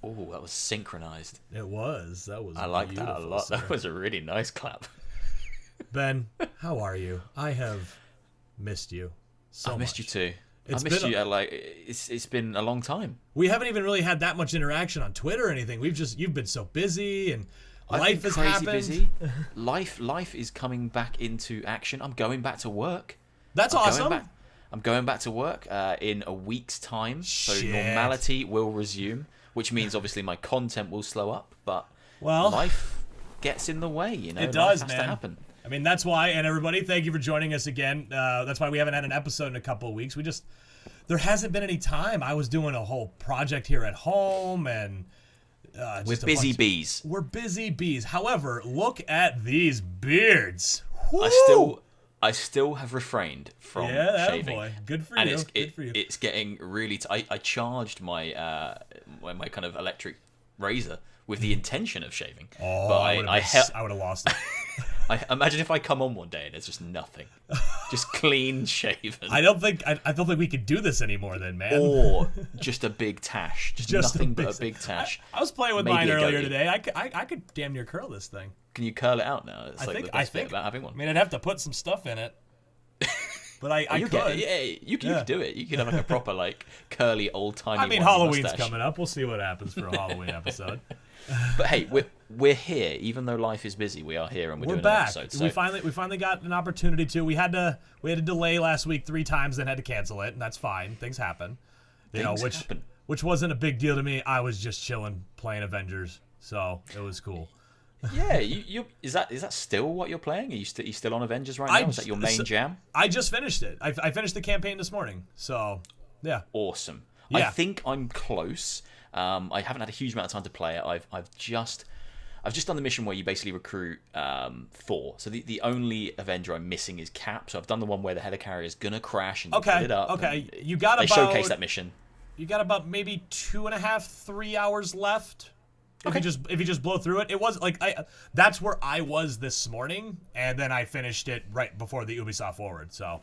Oh, that was synchronized. It was. That was. I like that a lot. Sir. That was a really nice clap. Ben, how are you? I have missed you so much. I missed you too. I missed you. It's been a long time. We haven't even really had that much interaction on Twitter or anything. You've been so busy and life has happened. Busy. Life is coming back into action. I'm going back to work. That's awesome. I'm going back to work in a week's time. So Shit. Normality will resume, which means obviously my content will slow up, but well, life gets in the way, you know. It does, life has man. to happen. I mean, that's why, and everybody, thank you for joining us again. That's why we haven't had an episode in a couple of weeks. There hasn't been any time. I was doing a whole project here at home, and we're busy bees. We're busy bees. However, look at these beards. Woo! I still have refrained from shaving. Boy. Good for and you. Good for you. It's getting really. I charged my my kind of electric razor with the intention of shaving. Oh, but I would have lost it. I imagine if I come on one day and it's just nothing, just clean shaven. I don't think we could do this anymore, then, man. Or just a big tash, just nothing but a big tash. I was playing with mine earlier today. I could damn near curl this thing. Can you curl it out now? It's the best bit about having one. I mean, I'd have to put some stuff in it. But I could. You could do it. You could have like a proper like curly old timey. I mean, Halloween's coming up. We'll see what happens for a Halloween episode. But hey, we're here. Even though life is busy, we are here and we're doing back. an episode. So. We finally got an opportunity to. We had to delay last week 3 times, then had to cancel it, and that's fine. Things happen. Which wasn't a big deal to me. I was just chilling, playing Avengers, so it was cool. Yeah, you is that still what you're playing? Are you still on Avengers right now? Is that your main jam? I just finished it. I finished the campaign this morning. So, yeah. Awesome. Yeah. I think I'm close. I haven't had a huge amount of time to play it. I've just done the mission where you basically recruit Thor. So the only Avenger I'm missing is Cap. So I've done the one where the helicarrier is gonna crash and you put it up. Okay. They showcase that mission. You got about maybe 2.5, 3 hours left. If you just blow through it. It was like that's where I was this morning, and then I finished it right before the Ubisoft Forward. So,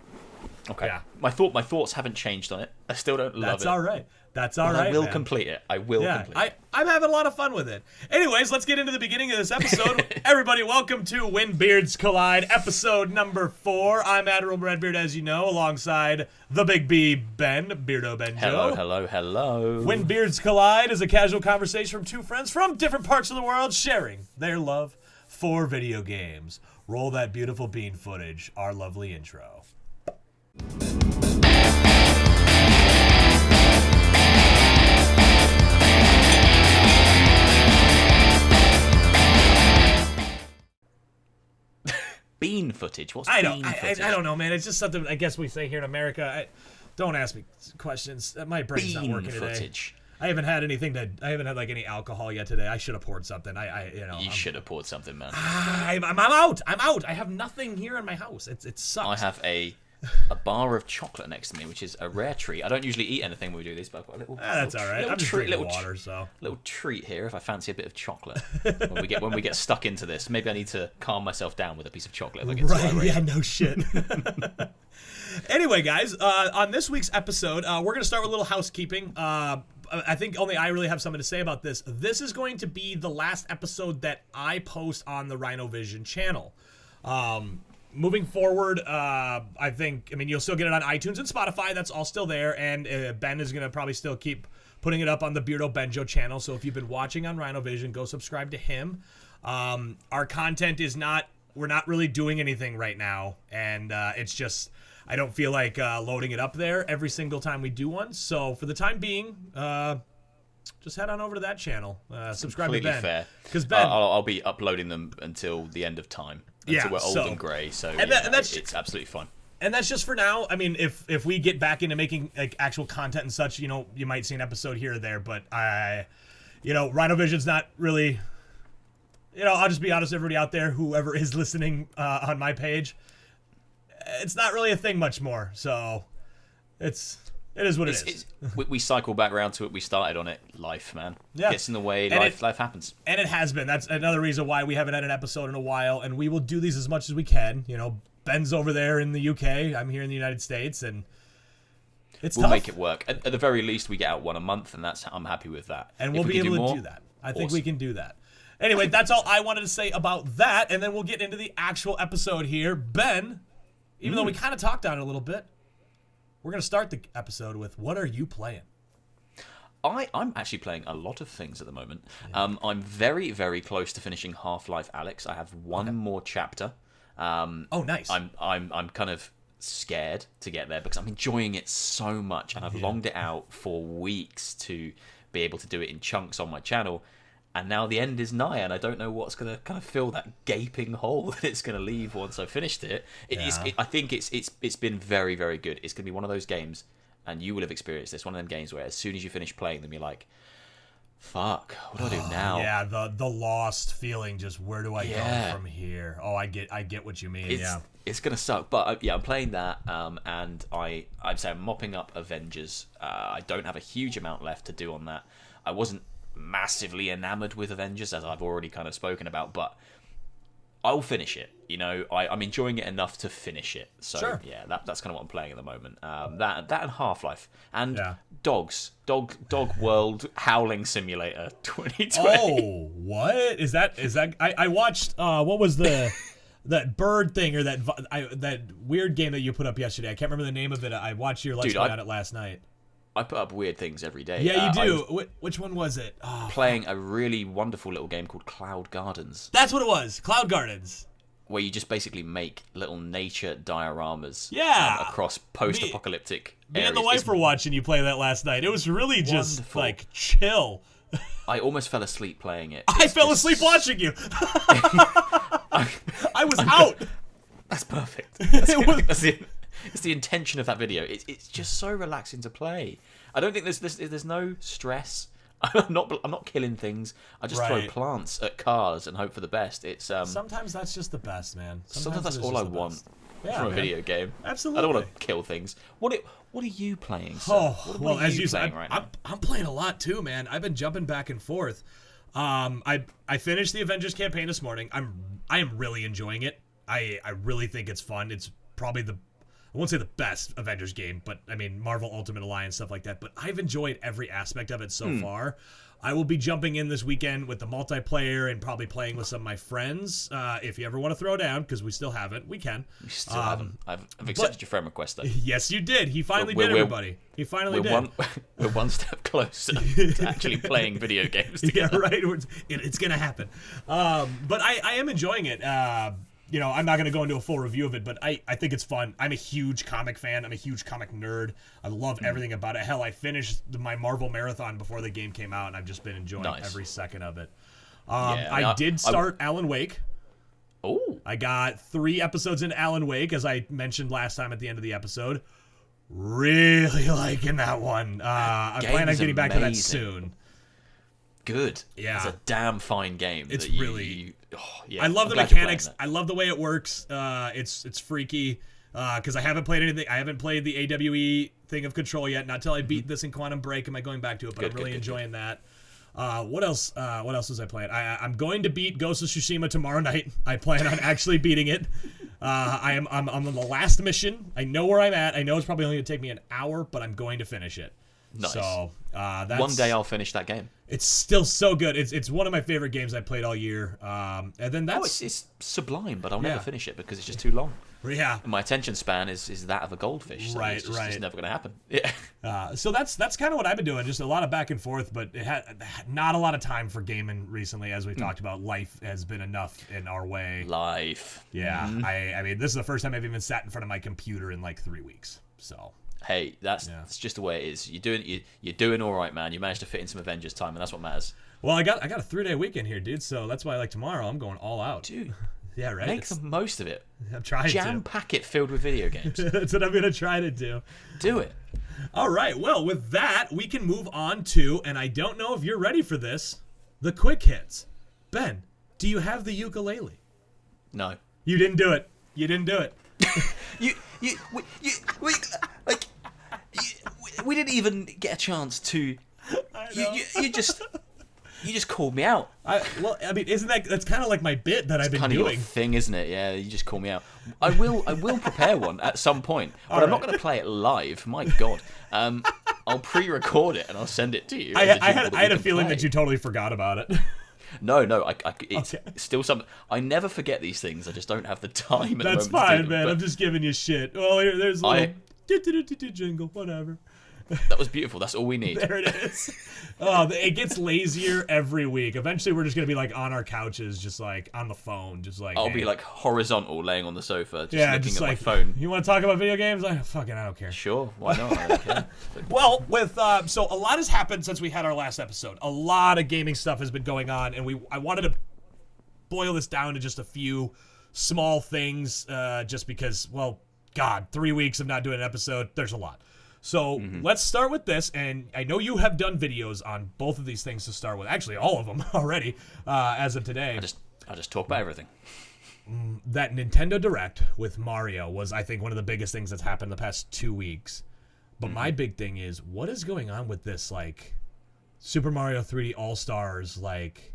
okay. Yeah. My thoughts haven't changed on it. I still don't love it. That's all right. That's all right. I will complete it. I will complete it. I'm having a lot of fun with it. Anyways, let's get into the beginning of this episode. Everybody, welcome to When Beards Collide, episode number 4. I'm Admiral Redbeard, as you know, alongside the Big B, Ben, Beardo Benjo. Hello. When Beards Collide is a casual conversation from 2 friends from different parts of the world sharing their love for video games. Roll that beautiful bean footage, our lovely intro. Bean footage? What's bean footage? I don't know, man. It's just something I guess we say here in America. Don't ask me questions. My brain's not working footage. Today. I haven't had like any alcohol yet today. I should have poured something. You should have poured something, man. I'm out. I have nothing here in my house. It sucks. I have a bar of chocolate next to me, which is a rare treat. I don't usually eat anything when we do this, but I've got a little. That's all right. I'm just drinking water, so little treat here if I fancy a bit of chocolate. when we get stuck into this, maybe I need to calm myself down with a piece of chocolate. If I get right? Yeah. No shit. Anyway, guys, on this week's episode, we're gonna start with a little housekeeping. I think only I really have something to say about this. This is going to be the last episode that I post on the Rhino Vision channel. Moving forward, you'll still get it on iTunes and Spotify. That's all still there. And Ben is going to probably still keep putting it up on the Beardo Benjo channel. So if you've been watching on Rhino Vision, go subscribe to him. Our content we're not really doing anything right now. And it's just, I don't feel like loading it up there every single time we do one. So for the time being, just head on over to that channel. Subscribe to Ben. Completely fair. Because Ben, I'll be uploading them until the end of time. Until we're old and grey, so it's absolutely fine. And that's just for now. I mean, if we get back into making like actual content and such, you might see an episode here or there. But Rhino Vision's not really. I'll just be honest, everybody out there, whoever is listening on my page, it's not really a thing much more. So it is what it is. We cycle back around to it. We started on it. Life, man. Yeah. Gets in the way. Life happens. And it has been. That's another reason why we haven't had an episode in a while. And we will do these as much as we can. Ben's over there in the UK. I'm here in the United States. And It's we'll tough. make it work. At the very least, we get out one a month, and I'm happy with that. And we'll be able to do that. I think we can do that. Anyway, that's all I wanted to say about that, and then we'll get into the actual episode here. Ben, even though we kind of talked on it a little bit, we're going to start the episode with, what are you playing? I'm actually playing a lot of things at the moment. Yeah. I'm very, very close to finishing Half-Life Alyx. I have one more chapter. Oh, nice. I'm kind of scared to get there because I'm enjoying it so much, and I've longed it out for weeks to be able to do it in chunks on my channel. And now the end is nigh, and I don't know what's going to kind of fill that gaping hole that it's going to leave once I've finished it. I think it's been very, very good. It's going to be one of those games, and you will have experienced this, one of them games where as soon as you finish playing them, you're like, fuck, what do I do now? Yeah, the lost feeling, just where do I go from here? Oh, I get what you mean, It's going to suck, but I'm playing that, and I'm saying I'm mopping up Avengers. I don't have a huge amount left to do on that. I wasn't massively enamored with Avengers, as I've already kind of spoken about, but I'll finish it. You know, I'm enjoying it enough to finish it. So yeah, that's kind of what I'm playing at the moment. That and Half-Life and Dog World Howling Simulator 2020. Oh, what is that? I watched what was the that bird thing, or that weird game that you put up yesterday. I can't remember the name of it. I watched your Let's Play on it last night. I put up weird things every day. Yeah, you do. Which one was it? Playing a really wonderful little game called Cloud Gardens. That's what it was. Cloud Gardens. Where you just basically make little nature dioramas across post-apocalyptic areas. Me and the wife were watching you play that last night. It was really just like chill. I almost fell asleep playing it. I fell asleep watching you. I was out. That's perfect. It's the intention of that video. It's just so relaxing to play. I don't think there's no stress. I'm not killing things. I just throw plants at cars and hope for the best. It's sometimes that's just the best, man. Sometimes that's all I want from a video game. Absolutely. I don't want to kill things. What are you playing? Sir? What are you playing right now? I'm playing a lot too, man. I've been jumping back and forth. I finished the Avengers campaign this morning. I am really enjoying it. I really think it's fun. It's probably I won't say the best Avengers game, but I mean Marvel Ultimate Alliance, stuff like that. But I've enjoyed every aspect of it so far. I will be jumping in this weekend with the multiplayer and probably playing with some of my friends. If you ever want to throw down, because we still haven't, we can. We still haven't. I've accepted your friend request though. Yes, you did. He finally did, everybody. He finally did. We're one step closer to actually playing video games together. Yeah, right. It's gonna happen. But I am enjoying it. You know, I'm not going to go into a full review of it, but I think it's fun. I'm a huge comic fan. I'm a huge comic nerd. I love everything about it. Hell, I finished my Marvel marathon before the game came out, and I've just been enjoying every second of it. I did start Alan Wake. Oh. I got 3 episodes into Alan Wake, as I mentioned last time at the end of the episode. Really liking that one. I plan on getting back to that soon. Good. Yeah. It's a damn fine game. It's really... I love the mechanics. I love the way it works. It's freaky. Because I haven't played anything. I haven't played the AWE thing of Control yet. Not till I beat this in Quantum Break am I going back to it. But I'm really enjoying that. What else? What else was I playing? I'm going to beat Ghost of Tsushima tomorrow night. I plan on actually beating it. I'm on the last mission. I know where I'm at. I know it's probably only going to take me an hour, but I'm going to finish it. Nice. So that's, one day I'll finish that game. It's still so good. It's one of my favorite games I played all year. And then that's it's sublime, but I'll never finish it because it's just too long. Yeah. And my attention span is that of a goldfish. So it's never going to happen. Yeah. So that's kind of what I've been doing. Just a lot of back and forth, but it had not a lot of time for gaming recently, as we talked about. Life has been enough in our way. Life. Yeah. I mean, this is the first time I've even sat in front of my computer in like 3 weeks. So. Hey, that's just the way it is. You're doing all right, man. You managed to fit in some Avengers time, and that's what matters. Well, I got a 3-day weekend here, dude. So that's why, like, tomorrow I'm going all out, dude. Yeah, right. Make the most of it. I'm trying to. Jam pack it filled with video games. That's what I'm gonna try to do. Do it. All right. Well, with that, we can move on to, and I don't know if you're ready for this, the quick hits. Ben, do you have the ukulele? No. You didn't do it. You didn't do it. We didn't even get a chance to. You just. You just called me out. Well, I mean, that's kind of like my bit that I've been Kind of your doing. thing, isn't it? Yeah, you just call me out. I will prepare one at some point, but I'm not going to play it live. My God, I'll pre-record it and I'll send it to you. I had a feeling that you totally forgot about it. No, it's still something. I never forget these things. I just don't have the time. That's fine, man. I'm just giving you shit. Well, there's a little jingle, whatever. That was beautiful. That's all we need. There it is. Oh, it gets lazier every week. Eventually, we're just gonna be like on our couches, just like on the phone, just like. I'll be like horizontal, laying on the sofa, just looking just at like, my phone. You want to talk about video games? I don't care. Sure, why not? I don't care. Well, so a lot has happened since we had our last episode. A lot of gaming stuff has been going on, and I wanted to boil this down to just a few small things, just because, well, God, 3 weeks of not doing an episode, there's a lot. So let's start with this, and I know you have done videos on both of these things to start with. Actually, all of them already, as of today. I just talk about everything. That Nintendo Direct with Mario was, I think, one of the biggest things that's happened the past 2 weeks. But my big thing is, what is going on with this, like, Super Mario 3D All-Stars, like...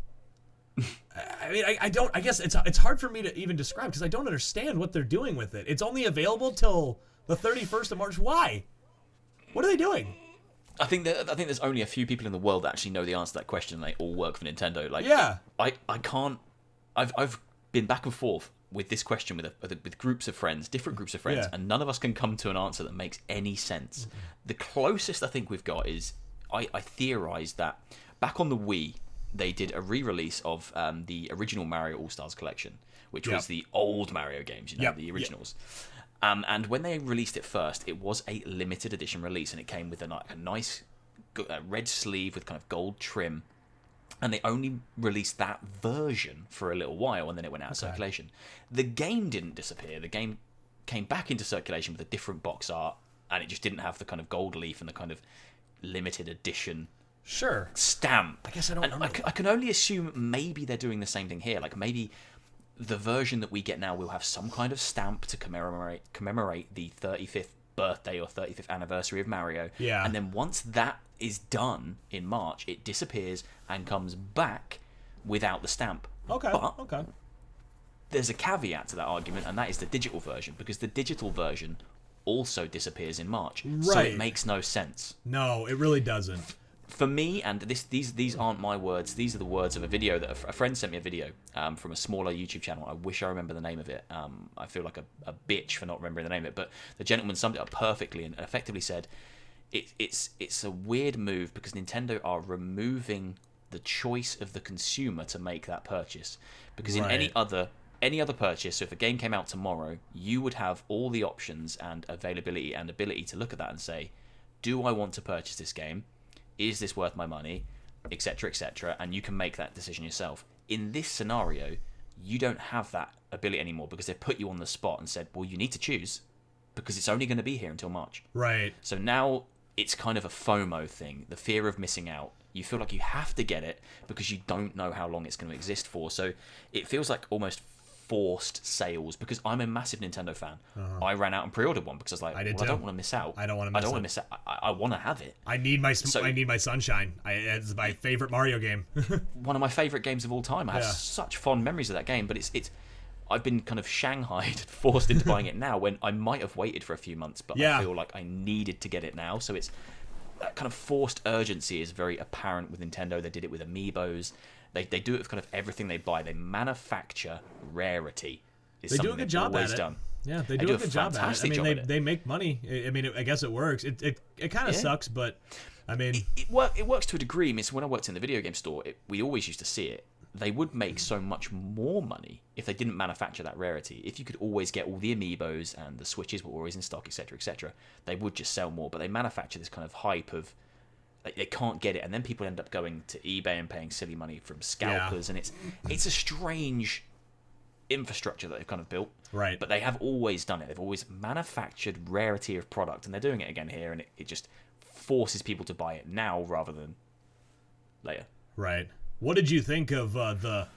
I mean, I guess it's hard for me to even describe, because I don't understand what they're doing with it. It's only available till the 31st of March. Why? What are they doing? I think there's only a few people in the world that actually know the answer to that question, and they all work for Nintendo. Like, yeah, I can't. I've been back and forth with this question with groups of friends, different groups of friends, and none of us can come to an answer that makes any sense. The closest I think we've got is I theorized that back on the Wii they did a re-release of the original Mario All-Stars collection, which was the old Mario games, the originals. And when they released it first, it was a limited edition release, and it came with a nice red sleeve with kind of gold trim. And they only released that version for a little while, and then it went out of circulation. The game didn't disappear. The game came back into circulation with a different box art, and it just didn't have the kind of gold leaf and the kind of limited edition stamp. I guess I don't remember. I can only assume maybe they're doing the same thing here. Like, maybe the version that we get now will have some kind of stamp to commemorate the 35th birthday or 35th anniversary of Mario. Yeah. And then once that is done in March, it disappears and comes back without the stamp. Okay. There's a caveat to that argument, and that is the digital version, because the digital version also disappears in March. Right. So it makes no sense. No, it really doesn't. For me, and these aren't my words, these are the words of a video that a friend sent me a video from a smaller YouTube channel. I wish I remember the name of it. I feel like a bitch for not remembering the name of it, but the gentleman summed it up perfectly and effectively said, it's a weird move because Nintendo are removing the choice of the consumer to make that purchase. Because in any other purchase, so if a game came out tomorrow, you would have all the options and availability and ability to look at that and say, do I want to purchase this game? Is this worth my money? Etc., etc. And you can make that decision yourself. In this scenario, you don't have that ability anymore because they've put you on the spot and said, well, you need to choose because it's only going to be here until March. Right. So now it's kind of a FOMO thing, the fear of missing out. You feel like you have to get it because you don't know how long it's going to exist for. So it feels like almost forced sales because I'm a massive Nintendo fan. I ran out and pre-ordered one because I was like, I don't want to miss out. I don't want to miss out. I want to have it. I need my Sunshine. It's my favorite Mario game. One of my favorite games of all time. I have such fond memories of that game, but it's I've been kind of shanghaied, forced into buying it now when I might have waited for a few months, but I feel like I needed to get it now. So it's that kind of forced urgency is very apparent with Nintendo. They did it with Amiibos. They do it with kind of everything they buy. They manufacture rarity. They do a good job at it. Done. Yeah, they do a good job at it. I mean, they make money. I mean, I guess it works. It kind of sucks, but I mean, it works to a degree. I mean, so when I worked in the video game store, we always used to see it. They would make so much more money if they didn't manufacture that rarity. If you could always get all the Amiibos and the Switches were always in stock, etc., etc., they would just sell more. But they manufacture this kind of hype of they can't get it, and then people end up going to eBay and paying silly money from scalpers, and it's a strange infrastructure that they've kind of built. Right. But they have always done it. They've always manufactured rarity of product, and they're doing it again here, and it just forces people to buy it now rather than later. Right. What did you think of the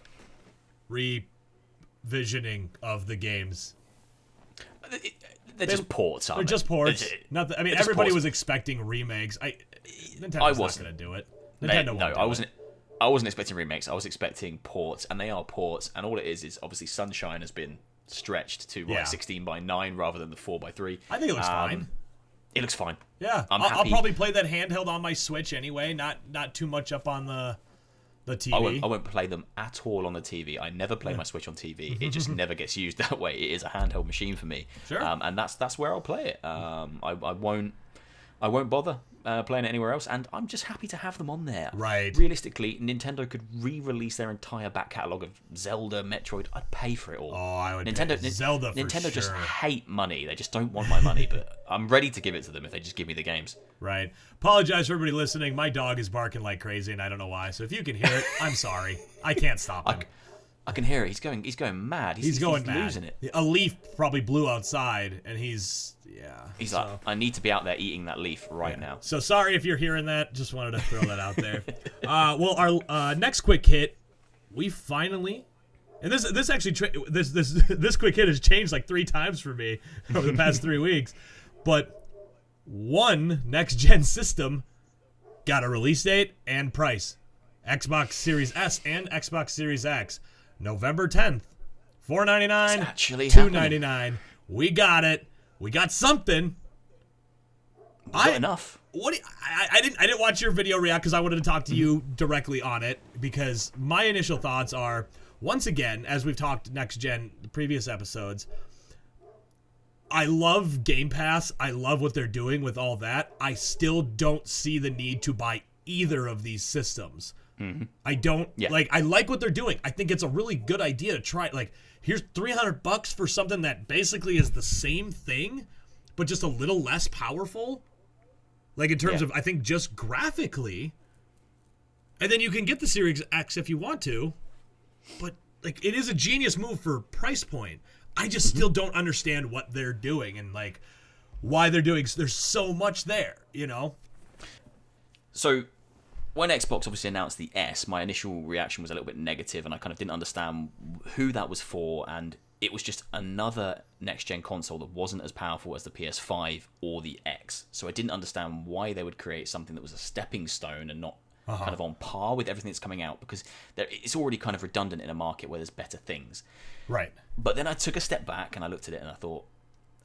revisioning of the games? They're just ports, aren't they? They're just ports. I mean, everybody was expecting remakes. Nintendo's not going to do it. Nintendo won't do I wasn't. it. I wasn't expecting remakes. I was expecting ports, and they are ports. And all it is obviously Sunshine has been stretched to 16:9 rather than the 4:3. I think it looks fine. It looks fine. Yeah, I'll probably play that handheld on my Switch anyway. Not too much up on the TV. I won't play them at all on the TV. I never play my Switch on TV. It just never gets used that way. It is a handheld machine for me. Sure. And that's where I'll play it. I won't bother playing it anywhere else, and I'm just happy to have them on there. Right. Realistically, Nintendo could re-release their entire back catalogue of Zelda, Metroid. I'd pay for it all. Oh, I would Nintendo, pay Zelda for Nintendo sure. just hate money. They just don't want my money, but I'm ready to give it to them if they just give me the games. Right. Apologize for everybody listening. My dog is barking like crazy, and I don't know why. So if you can hear it, I'm sorry. I can't stop him. I can hear it. He's going mad. He's going mad. losing it. A leaf probably blew outside, and he's like, I need to be out there eating that leaf right now. So sorry if you're hearing that. Just wanted to throw that out there. Well, our next quick hit, we finally, and this actually this quick hit has changed like 3 times for me over the past 3 weeks, but one next gen system got a release date and price. Xbox Series S and Xbox Series X. November 10th, $499, $299. We got it. We got something. Not enough. I didn't watch your video react because I wanted to talk to you directly on it, because my initial thoughts are, once again, as we've talked next gen the previous episodes, I love Game Pass. I love what they're doing with all that. I still don't see the need to buy either of these systems. I don't I like what they're doing. I think it's a really good idea to try. Like, here's $300 for something that basically is the same thing, but just a little less powerful. Like, in terms of, I think, just graphically. And then you can get the Series X if you want to. But, like, it is a genius move for price point. I just still don't understand what they're doing and, like, why they're doing. There's so much there, you know? So, when Xbox obviously announced the S, my initial reaction was a little bit negative, and I kind of didn't understand who that was for, and it was just another next-gen console that wasn't as powerful as the PS5 or the X. So I didn't understand why they would create something that was a stepping stone and not kind of on par with everything that's coming out, because it's already kind of redundant in a market where there's better things. Right. But then I took a step back and I looked at it and I thought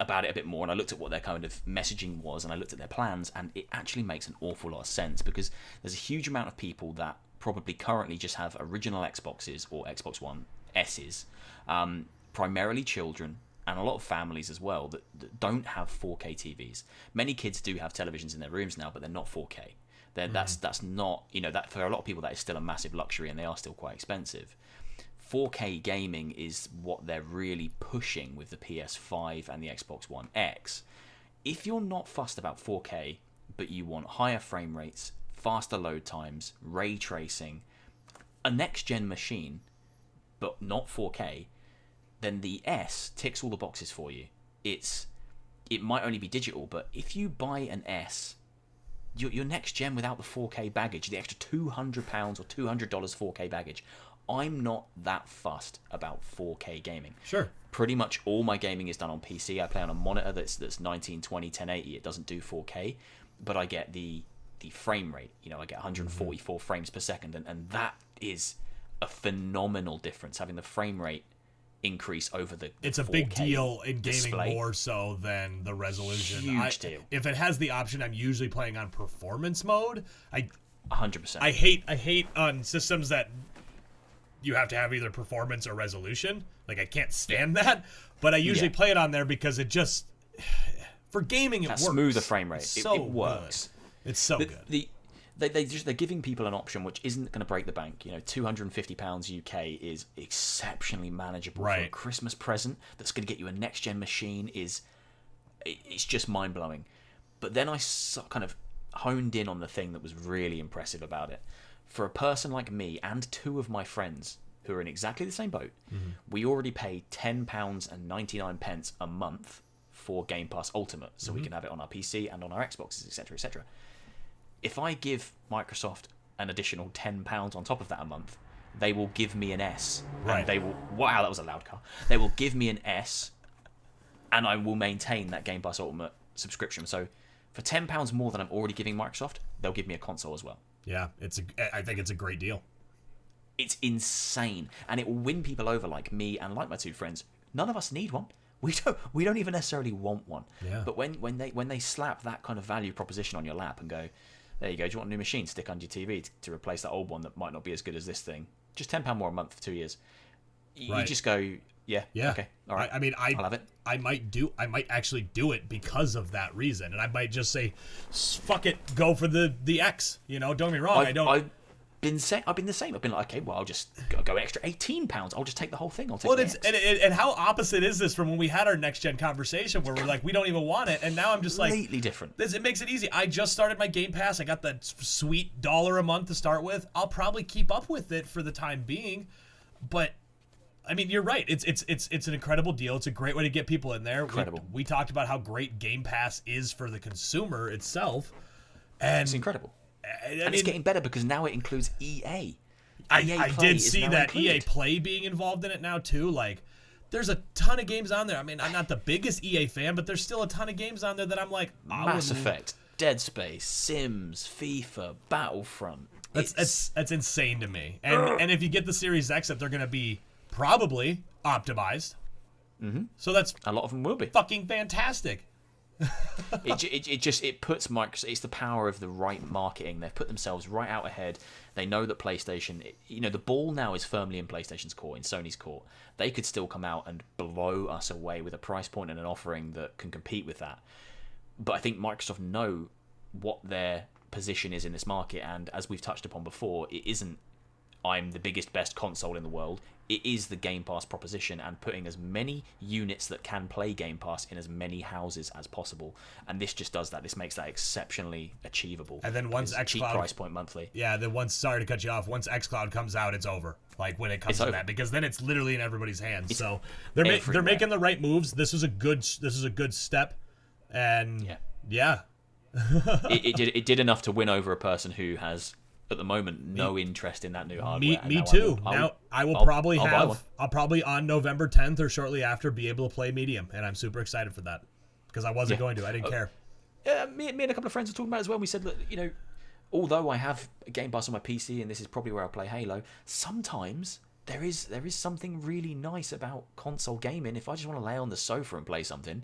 about it a bit more, and I looked at what their kind of messaging was, and I looked at their plans, and it actually makes an awful lot of sense, because there's a huge amount of people that probably currently just have original Xboxes or Xbox One S's, primarily children, and a lot of families as well that don't have 4K TVs. Many kids do have televisions in their rooms now, but they're not 4K. That's not, that for a lot of people that is still a massive luxury, and they are still quite expensive. 4K gaming is what they're really pushing with the PS5 and the Xbox One X. If you're not fussed about 4K, but you want higher frame rates, faster load times, ray tracing, a next-gen machine, but not 4K, then the S ticks all the boxes for you. It might only be digital, but if you buy an S, your next gen without the 4K baggage, the extra £200 or $200 4K baggage, I'm not that fussed about 4K gaming. Sure. Pretty much all my gaming is done on PC. I play on a monitor that's 1920, 1080. It doesn't do 4K, but I get the frame rate. I get 144 frames per second, and that is a phenomenal difference, having the frame rate increase over the It's a 4K big deal in gaming, display. more so than the resolution. Huge deal. If it has the option, I'm usually playing on performance mode. 100%. I hate on systems that you have to have either performance or resolution. Like, I can't stand that, but I usually play it on there because it just, for gaming, it works. Smoother frame rate. So it works. Good. It's so good. They're giving people an option which isn't going to break the bank. £250 UK is exceptionally manageable for a Christmas present. That's going to get you a next gen machine. It's just mind blowing. But then I kind of honed in on the thing that was really impressive about it. For a person like me and 2 of my friends who are in exactly the same boat, we already pay £10.99 a month for Game Pass Ultimate, so we can have it on our PC and on our Xboxes, etc., etc. If I give Microsoft an additional £10 on top of that a month, they will give me an S. Right. And they will. Wow, that was a loud car. They will give me an S, and I will maintain that Game Pass Ultimate subscription. So for £10 more than I'm already giving Microsoft, they'll give me a console as well. Yeah, I think it's a great deal. It's insane, and it will win people over like me and like my two friends. None of us need one. We don't even necessarily want one. Yeah. But when they slap that kind of value proposition on your lap and go, there you go, do you want a new machine? Stick under your TV to replace that old one that might not be as good as this thing. Just £10 more a month for 2 years. You just go, yeah, okay, all right. I mean, I'll have it. I might actually do it because of that reason, and I might just say, fuck it, go for the X. You know, don't get me wrong. I've been the same. I've been like, okay, well, I'll just go extra £18. I'll just take the whole thing. I'll take the X. And how opposite is this from when we had our next gen conversation where we're like, we don't even want it, and now I'm just like, completely different. It makes it easy. I just started my Game Pass. I got that sweet $1 a month to start with. I'll probably keep up with it for the time being, but I mean, you're right. It's an incredible deal. It's a great way to get people in there. Incredible. We talked about how great Game Pass is for the consumer itself, and It's incredible. I And it's getting better because now it includes EA. I did see that EA Play being involved in it now too. Like, there's a ton of games on there. I mean, I'm not the biggest EA fan, but there's still a ton of games on there that I'm like, Mass Effect, Dead Space, Sims, FIFA, Battlefront. That's insane to me. And if you get the Series X, that they're going to be probably optimized. Mm-hmm. So that's a lot of them will be fucking fantastic. It puts Microsoft. It's the power of the right marketing. They've put themselves right out ahead. They know that PlayStation. The ball now is firmly in PlayStation's court, in Sony's court. They could still come out and blow us away with a price point and an offering that can compete with that. But I think Microsoft know what their position is in this market, and as we've touched upon before, it isn't I'm the biggest, best console in the world. It is the Game Pass proposition and putting as many units that can play Game Pass in as many houses as possible. And this just does that. This makes that exceptionally achievable. And then once xCloud... cheap price point monthly. Yeah, then sorry to cut you off, once xCloud comes out, it's over. Like, when it comes to that. Because then it's literally in everybody's hands. So they're making the right moves. This is a good step. And yeah. it did enough to win over a person who has... at the moment, no interest in that new hardware. Me too. I'll probably on November 10th or shortly after be able to play Medium, and I'm super excited for that because I wasn't going to. I didn't care. Me and a couple of friends were talking about it as well. We said, look, although I have a Game Pass on my PC and this is probably where I'll play Halo, sometimes there is something really nice about console gaming. If I just want to lay on the sofa and play something,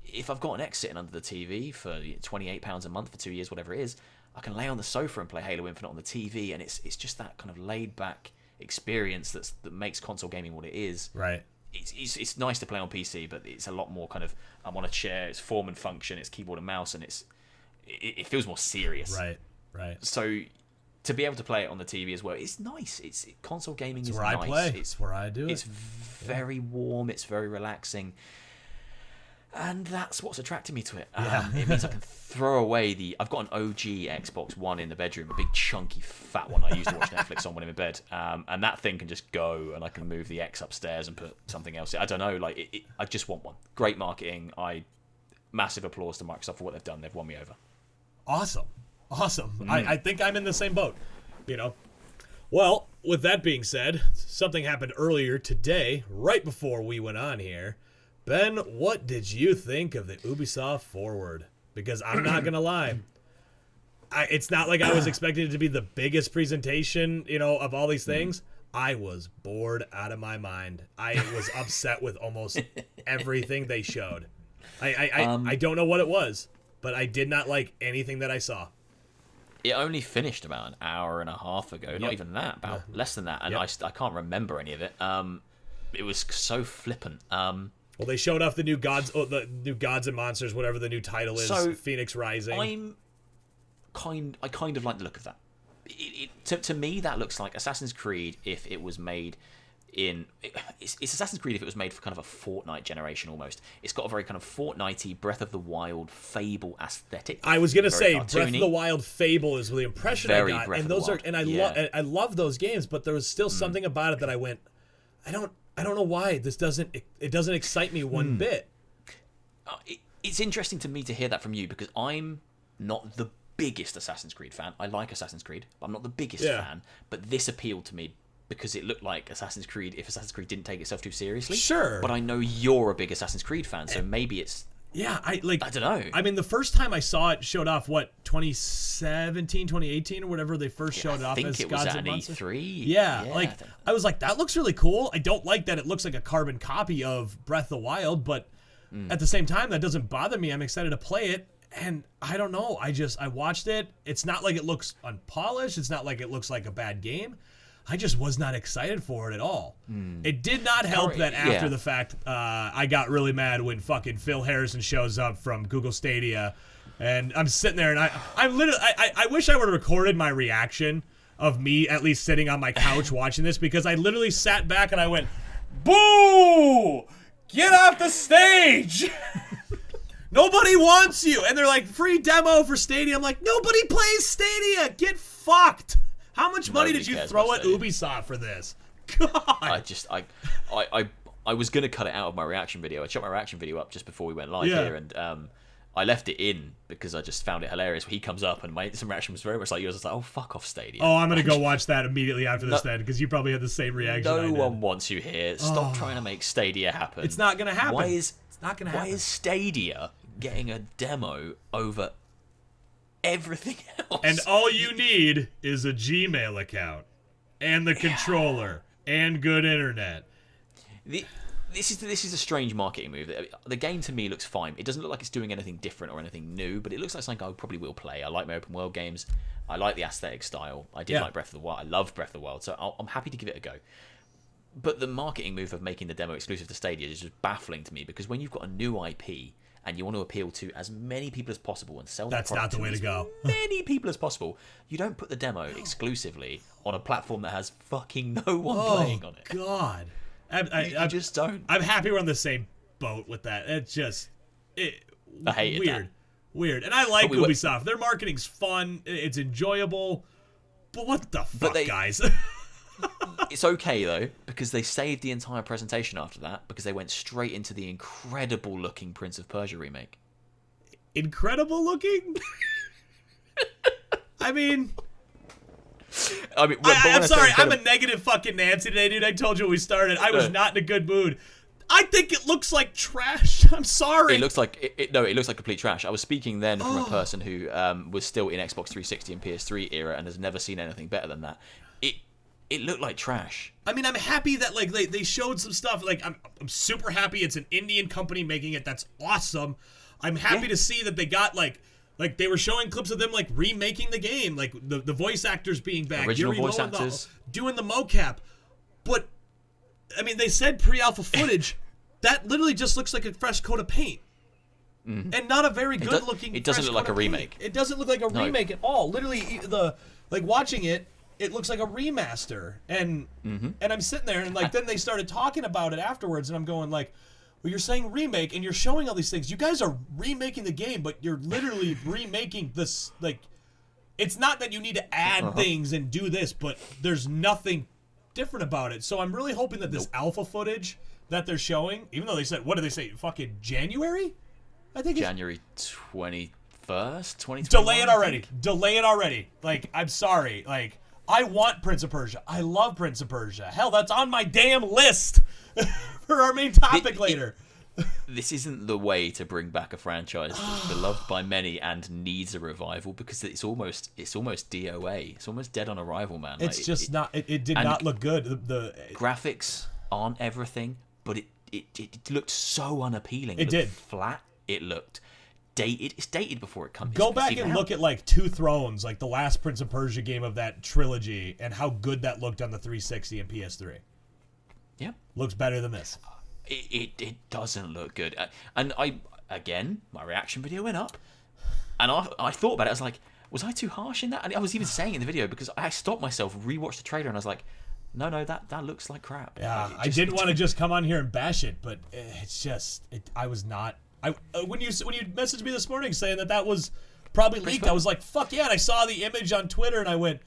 if I've got an X sitting under the TV for £28 a month for 2 years, whatever it is, I can lay on the sofa and play Halo Infinite on the TV, and it's just that kind of laid back experience that makes console gaming what it is. Right. It's nice to play on PC, but it's a lot more kind of I'm on a chair. It's form and function. It's keyboard and mouse, and it feels more serious. Right. So to be able to play it on the TV as well, it's nice. Console gaming is where nice. I play. It's where I do it. It's very warm. It's very relaxing. And that's what's attracted me to it. It means I can throw away I've got an OG Xbox One in the bedroom, a big chunky fat one I used to watch Netflix on when I'm in bed. And that thing can just go, and I can move the X upstairs and put something else in. I don't know, I just want one. Great marketing. Massive applause to Microsoft for what they've done. They've won me over. Awesome. I think I'm in the same boat, Well, with that being said, something happened earlier today, right before we went on here. Ben, what did you think of the Ubisoft Forward? Because I'm not going to lie. It's not like I was expecting it to be the biggest presentation, of all these things. I was bored out of my mind. I was upset with almost everything they showed. I don't know what it was, but I did not like anything that I saw. It only finished about an hour and a half ago. Not even that, about less than that. And I can't remember any of it. It was so flippant. Well, they showed off the new gods and monsters, whatever the new title is, so Phoenix Rising. I kind of like the look of that. To me, that looks like Assassin's Creed if it was made it's Assassin's Creed if it was made for kind of a Fortnite generation almost. It's got a very kind of Fortnitey, Breath of the Wild, Fable aesthetic. I was gonna say cartoony. Breath of the Wild, Fable is the impression I got, and those are, and I love those games, but there was still something about it that I went, I don't know why this doesn't excite me one bit. It's interesting to me to hear that from you because I'm not the biggest Assassin's Creed fan. I like Assassin's Creed, but I'm not the biggest fan. But this appealed to me because it looked like Assassin's Creed if Assassin's Creed didn't take itself too seriously. Sure. But I know you're a big Assassin's Creed fan, so maybe it's Yeah, I don't know. I mean, the first time I saw it showed off, 2017, 2018, or whatever they first showed it off as Gods and Monsters. E3. Yeah, I was like, that looks really cool. I don't like that it looks like a carbon copy of Breath of the Wild, but at the same time, that doesn't bother me. I'm excited to play it, and I don't know. I watched it. It's not like it looks unpolished. It's not like it looks like a bad game. I just was not excited for it at all. It did not help that after the fact, I got really mad when fucking Phil Harrison shows up from Google Stadia, and I'm sitting there, and I'm literally, I wish I would have recorded my reaction of me at least sitting on my couch watching this, because I literally sat back and I went, "Boo! Get off the stage! Nobody wants you!" And they're like, "Free demo for Stadia." I'm like, nobody plays Stadia! Get fucked! How much money did you throw at Ubisoft for this? God. I was gonna cut it out of my reaction video. I shot my reaction video up just before we went live here, and I left it in because I just found it hilarious. He comes up and some reaction was very much like yours. I was like, "Oh, fuck off, Stadia." Oh, I'm gonna go watch that immediately after this then, because you probably had the same reaction. No one wants you here. Stop trying to make Stadia happen. It's not gonna happen. It's not gonna happen. Why is Stadia getting a demo over everything else? And all you need is a Gmail account and the controller and good internet. This is a strange marketing move. The game to me looks fine. It doesn't look like it's doing anything different or anything new, but it looks like something I probably will play. I like my open world games. I like the aesthetic style. I did like Breath of the Wild. I love Breath of the Wild, so I'm happy to give it a go. But the marketing move of making the demo exclusive to Stadia is just baffling to me, because when you've got a new IP and you want to appeal to as many people as possible and sell that product not the way to go. many people as possible, you don't put the demo exclusively on a platform that has fucking no one playing on it. God. I just don't. I'm happy we're on the same boat with that. It's just I hated that. Weird. And I like Ubisoft. Their marketing's fun. It's enjoyable. But what the fuck, guys? It's okay, though, because they saved the entire presentation after that, because they went straight into the incredible looking Prince of Persia remake. Incredible looking? I mean, I'm sorry. I'm a negative fucking Nancy today, dude. I told you when we started. I was not in a good mood. I think it looks like trash. I'm sorry. It looks like it looks like complete trash. I was speaking then from a person who was still in Xbox 360 and PS3 era and has never seen anything better than that. It looked like trash. I mean, I'm happy that like they showed some stuff. Like I'm super happy it's an Indian company making it. That's awesome. I'm happy to see that they got like they were showing clips of them like remaking the game, like the voice actors being back, original voice actors doing the mocap. But I mean, they said pre-alpha footage. That literally just looks like a fresh coat of paint. And not a very good looking. It doesn't look like a remake. It doesn't look like a remake at all. Literally, watching it looks like a remaster. And I'm sitting there and then they started talking about it afterwards, and I'm going like, well, you're saying remake and you're showing all these things. You guys are remaking the game, but you're literally remaking this. Like, it's not that you need to add things and do this, but there's nothing different about it. So I'm really hoping that this alpha footage that they're showing, even though they said, what did they say? Fucking January? I think January 21st, 2021. Delay it already. Like, I'm sorry. Like, I want Prince of Persia. I love Prince of Persia. Hell, that's on my damn list for our main topic later. This isn't the way to bring back a franchise that's beloved by many and needs a revival, because it's almost DOA. It's almost dead on arrival, man. It's it did not look good. The graphics aren't everything, but it looked so unappealing. It did. Flat. It looked dated. It's dated before it comes. Go back and look at like Two Thrones, like the last Prince of Persia game of that trilogy, and how good that looked on the 360 and PS3. Yeah, looks better than this. It doesn't look good. And my reaction video went up, and I thought about it. I was like, was I too harsh in that? And I was even saying in the video, because I stopped myself, rewatched the trailer, and I was like, no, that looks like crap. Yeah, I didn't want to just come on here and bash it, but it's just I was not. When you messaged me this morning saying that was probably leaked, I was like, fuck yeah, and I saw the image on Twitter and I went,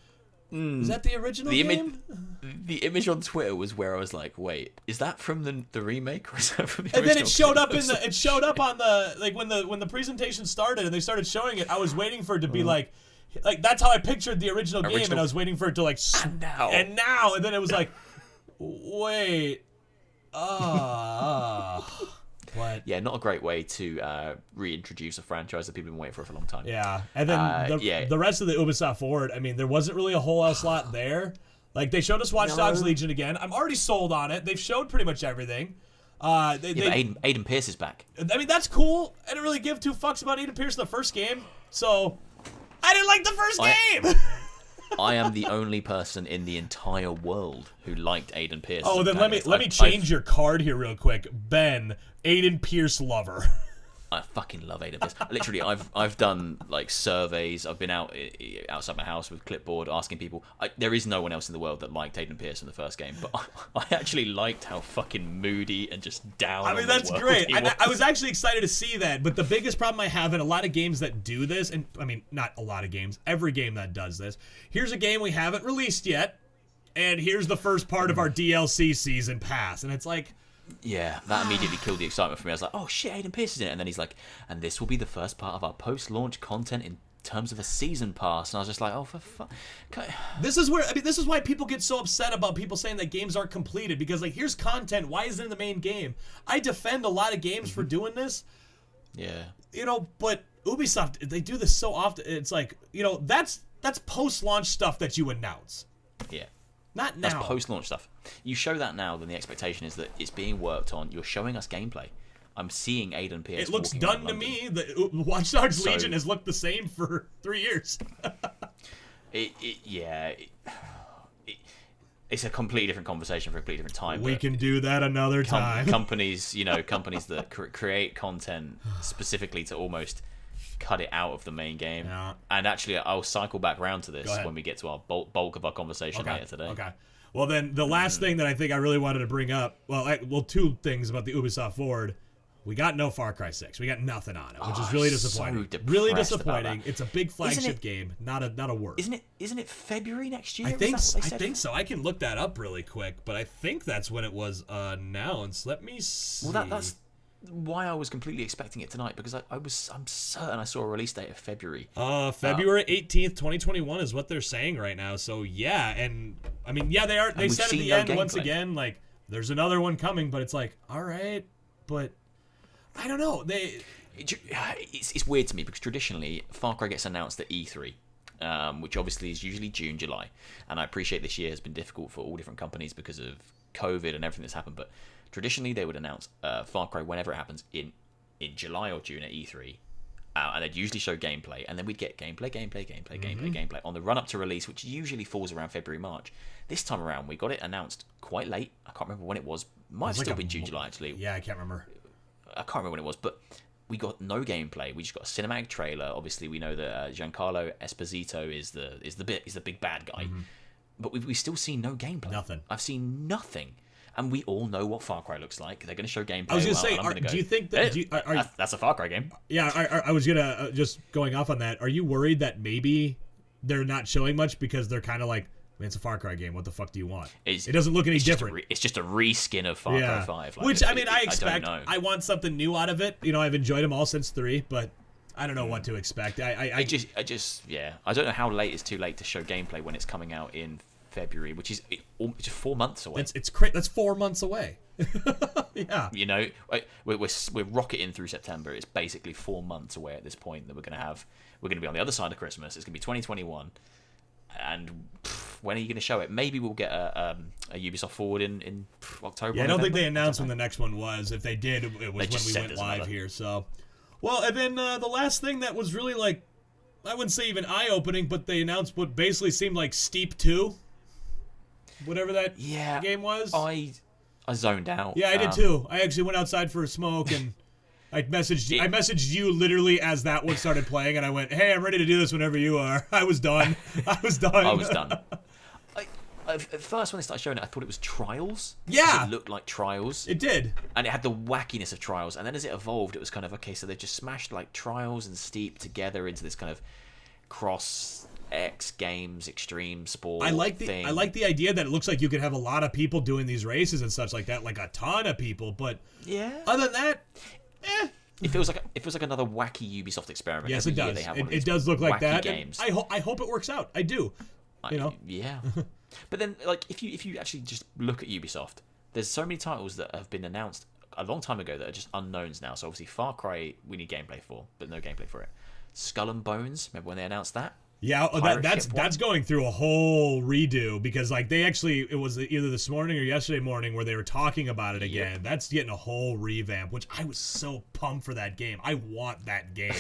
is that the original game? The image on Twitter was where I was like, wait, is that from the remake, or is that from the original? And then it showed game? up on the, like, when the presentation started and they started showing it, I was waiting for it to be like that's how I pictured the original game, and I was waiting for it to like and now, and then it was like, wait, What? Yeah, not a great way to reintroduce a franchise that people have been waiting for a long time. Yeah, and then the rest of the Ubisoft Forward, I mean, there wasn't really a whole lot there. Like, they showed us Watch Dogs Legion again. I'm already sold on it. They've showed pretty much everything. But Aiden Pierce is back. I mean, that's cool. I didn't really give two fucks about Aiden Pierce in the first game, so I didn't like the first game. I am the only person in the entire world who liked Aiden Pierce. Oh, then let me change your card here real quick. Ben, Aiden Pierce lover. I fucking love Aiden Pierce. Literally, I've done like surveys. I've been outside my house with clipboard asking people. There is no one else in the world that liked Aiden Pierce in the first game, but I actually liked how fucking moody and just down. I mean, that's great. I was actually excited to see that, but the biggest problem I have in a lot of games that do this, and I mean, not a lot of games, every game that does this. Here's a game we haven't released yet, and here's the first part of our DLC season pass, and it's like. Yeah, that immediately killed the excitement for me. I was like, oh shit, Aiden Pierce is in it. And then he's like, and this will be the first part of our post-launch content in terms of a season pass. And I was just like, oh, for fuck. This is why people get so upset about people saying that games aren't completed. Because, like, here's content. Why isn't it in the main game? I defend a lot of games for doing this. Yeah. You know, but Ubisoft, they do this so often. It's like, you know, that's post-launch stuff that you announce. Yeah. Not now. That's post-launch stuff. You show that now, then the expectation is that it's being worked on. You're showing us gameplay. I'm seeing Aiden Pierce. It looks done to me. The Watch Dogs Legion has looked the same for 3 years. It's a completely different conversation for a completely different time. We can do that another time. Companies that create content specifically to almost cut it out of the main game. Yeah. And actually, I'll cycle back around to this when we get to our bulk of our conversation later today. Okay. Well, then the last thing that I think I really wanted to bring up, two things about the Ubisoft Forward. We got no Far Cry 6. We got nothing on it, which is really disappointing. So really disappointing. It's a big flagship game, not a word. Isn't it February next year? I think so. I can look that up really quick, but I think that's when it was announced. Let me see. Well, that's why I was completely expecting it tonight, because I'm certain I saw a release date of February. February 18th, 2021 is what they're saying right now. So yeah, and I mean, yeah, they said at the end once again, like, there's another one coming, but it's like, all right, but I don't know. It's weird to me because traditionally Far Cry gets announced at E3. Which obviously is usually June, July, and I appreciate this year has been difficult for all different companies because of COVID and everything that's happened, but traditionally they would announce Far Cry whenever it happens in July or June at E3, and they'd usually show gameplay, and then we'd get gameplay on the run-up to release, which usually falls around February, March. This time around, we got it announced quite late. I can't remember when it was. Might have still been June, July, actually. Yeah, I can't remember. I can't remember when it was, but we got no gameplay. We just got a cinematic trailer. Obviously, we know that Giancarlo Esposito is the big bad guy, but we still see no gameplay. Nothing. I've seen nothing, and we all know what Far Cry looks like. They're going to show gameplay. I was going to say, do you think that that's a Far Cry game? Yeah, I was gonna just going off on that. Are you worried that maybe they're not showing much because they're kind of like, man, it's a Far Cry game. What the fuck do you want? It doesn't look any different. It's just a reskin of Far Cry 5. Which, I mean, I expect. I want something new out of it. You know, I've enjoyed them all since 3, but I don't know what to expect. I don't know how late is too late to show gameplay when it's coming out in February, which is just 4 months away. It's crazy. That's 4 months away. Yeah. You know, we're rocketing through September. It's basically 4 months away at this point that we're going to be on the other side of Christmas. It's going to be 2021. And when are you going to show it? Maybe we'll get a Ubisoft Forward in October. Yeah, I don't think they announced when the next one was. If they did, it was when we went live here. So, well, and then the last thing that was really like, I wouldn't say even eye-opening, but they announced what basically seemed like Steep 2, whatever that game was. I zoned out. Yeah, I did too. I actually went outside for a smoke and I messaged you literally as that one started playing, and I went, "Hey, I'm ready to do this whenever you are." I was done. I was done. At first, when they started showing it, I thought it was Trials. Yeah. It looked like Trials. It did. And it had the wackiness of Trials. And then as it evolved, it was kind of, okay, so they just smashed like Trials and Steep together into this kind of cross X Games extreme sport I like thing. the idea that it looks like you could have a lot of people doing these races and such like that, like a ton of people. But yeah, other than that, It feels like another wacky Ubisoft experiment. Yes, it does. It does look like that. Games. I hope it works out. I do. You know. Yeah. But then, like, if you actually just look at Ubisoft, there's so many titles that have been announced a long time ago that are just unknowns now. So obviously Far Cry, we need gameplay for, but no gameplay for it. Skull and Bones, remember when they announced that? Yeah, that's going through a whole redo because like it was either this morning or yesterday morning where they were talking about it again. Yep. That's getting a whole revamp, which I was so pumped for that game. I want that game.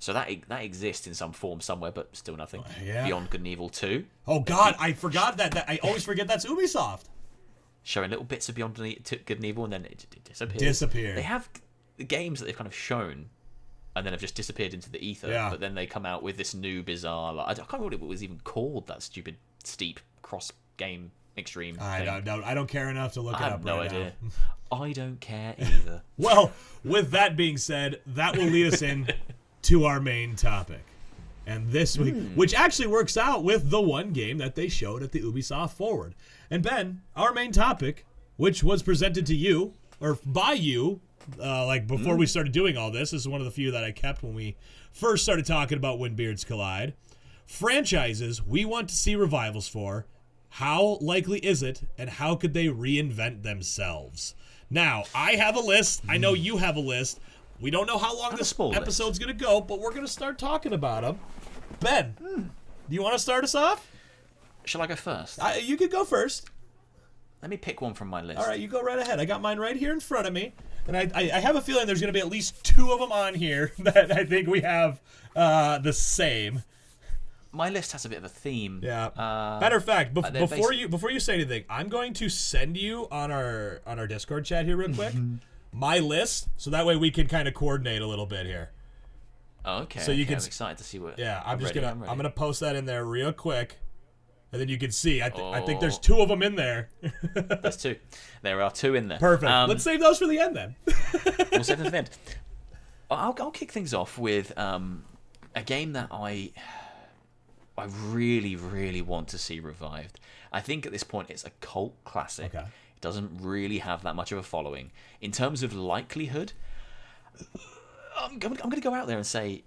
So that exists in some form somewhere, but still nothing. Yeah. Beyond Good and Evil 2. Oh God, I forgot that. I always forget that's Ubisoft. Showing little bits of Beyond Good and Evil, and then it disappears. They have games that they've kind of shown, and then have just disappeared into the ether. Yeah. But then they come out with this new bizarre. I can't remember what it was even called. That stupid steep cross game extreme. I don't care enough to look it up. I have no idea. Now. I don't care either. Well, with that being said, that will lead us in to our main topic. And this week, which actually works out with the one game that they showed at the Ubisoft Forward. And Ben, our main topic, which was presented to you, or by you, before we started doing all this is one of the few that I kept when we first started talking about When Beards Collide. Franchises we want to see revivals for. How likely is it, and how could they reinvent themselves? Now, I have a list. I know you have a list. We don't know how long this episode's going to go, but we're going to start talking about them. Ben, do you want to start us off? Shall I go first? You could go first. Let me pick one from my list. All right, you go right ahead. I got mine right here in front of me. And I have a feeling there's going to be at least two of them on here that I think we have the same. My list has a bit of a theme. Yeah. Matter of fact, before you say anything, I'm going to send you on our Discord chat here real quick my list, so that way we can kind of coordinate a little bit here. Okay. So you can. I'm excited to see what. Yeah, I'm gonna post that in there real quick, and then you can see. I think there's two of them in there. There's two. There are two in there. Perfect. Let's save those for the end then. We'll save them for the end. I'll kick things off with a game that I really, really want to see revived. I think at this point it's a cult classic. Okay. It doesn't really have that much of a following. In terms of likelihood, I'm going to go out there and say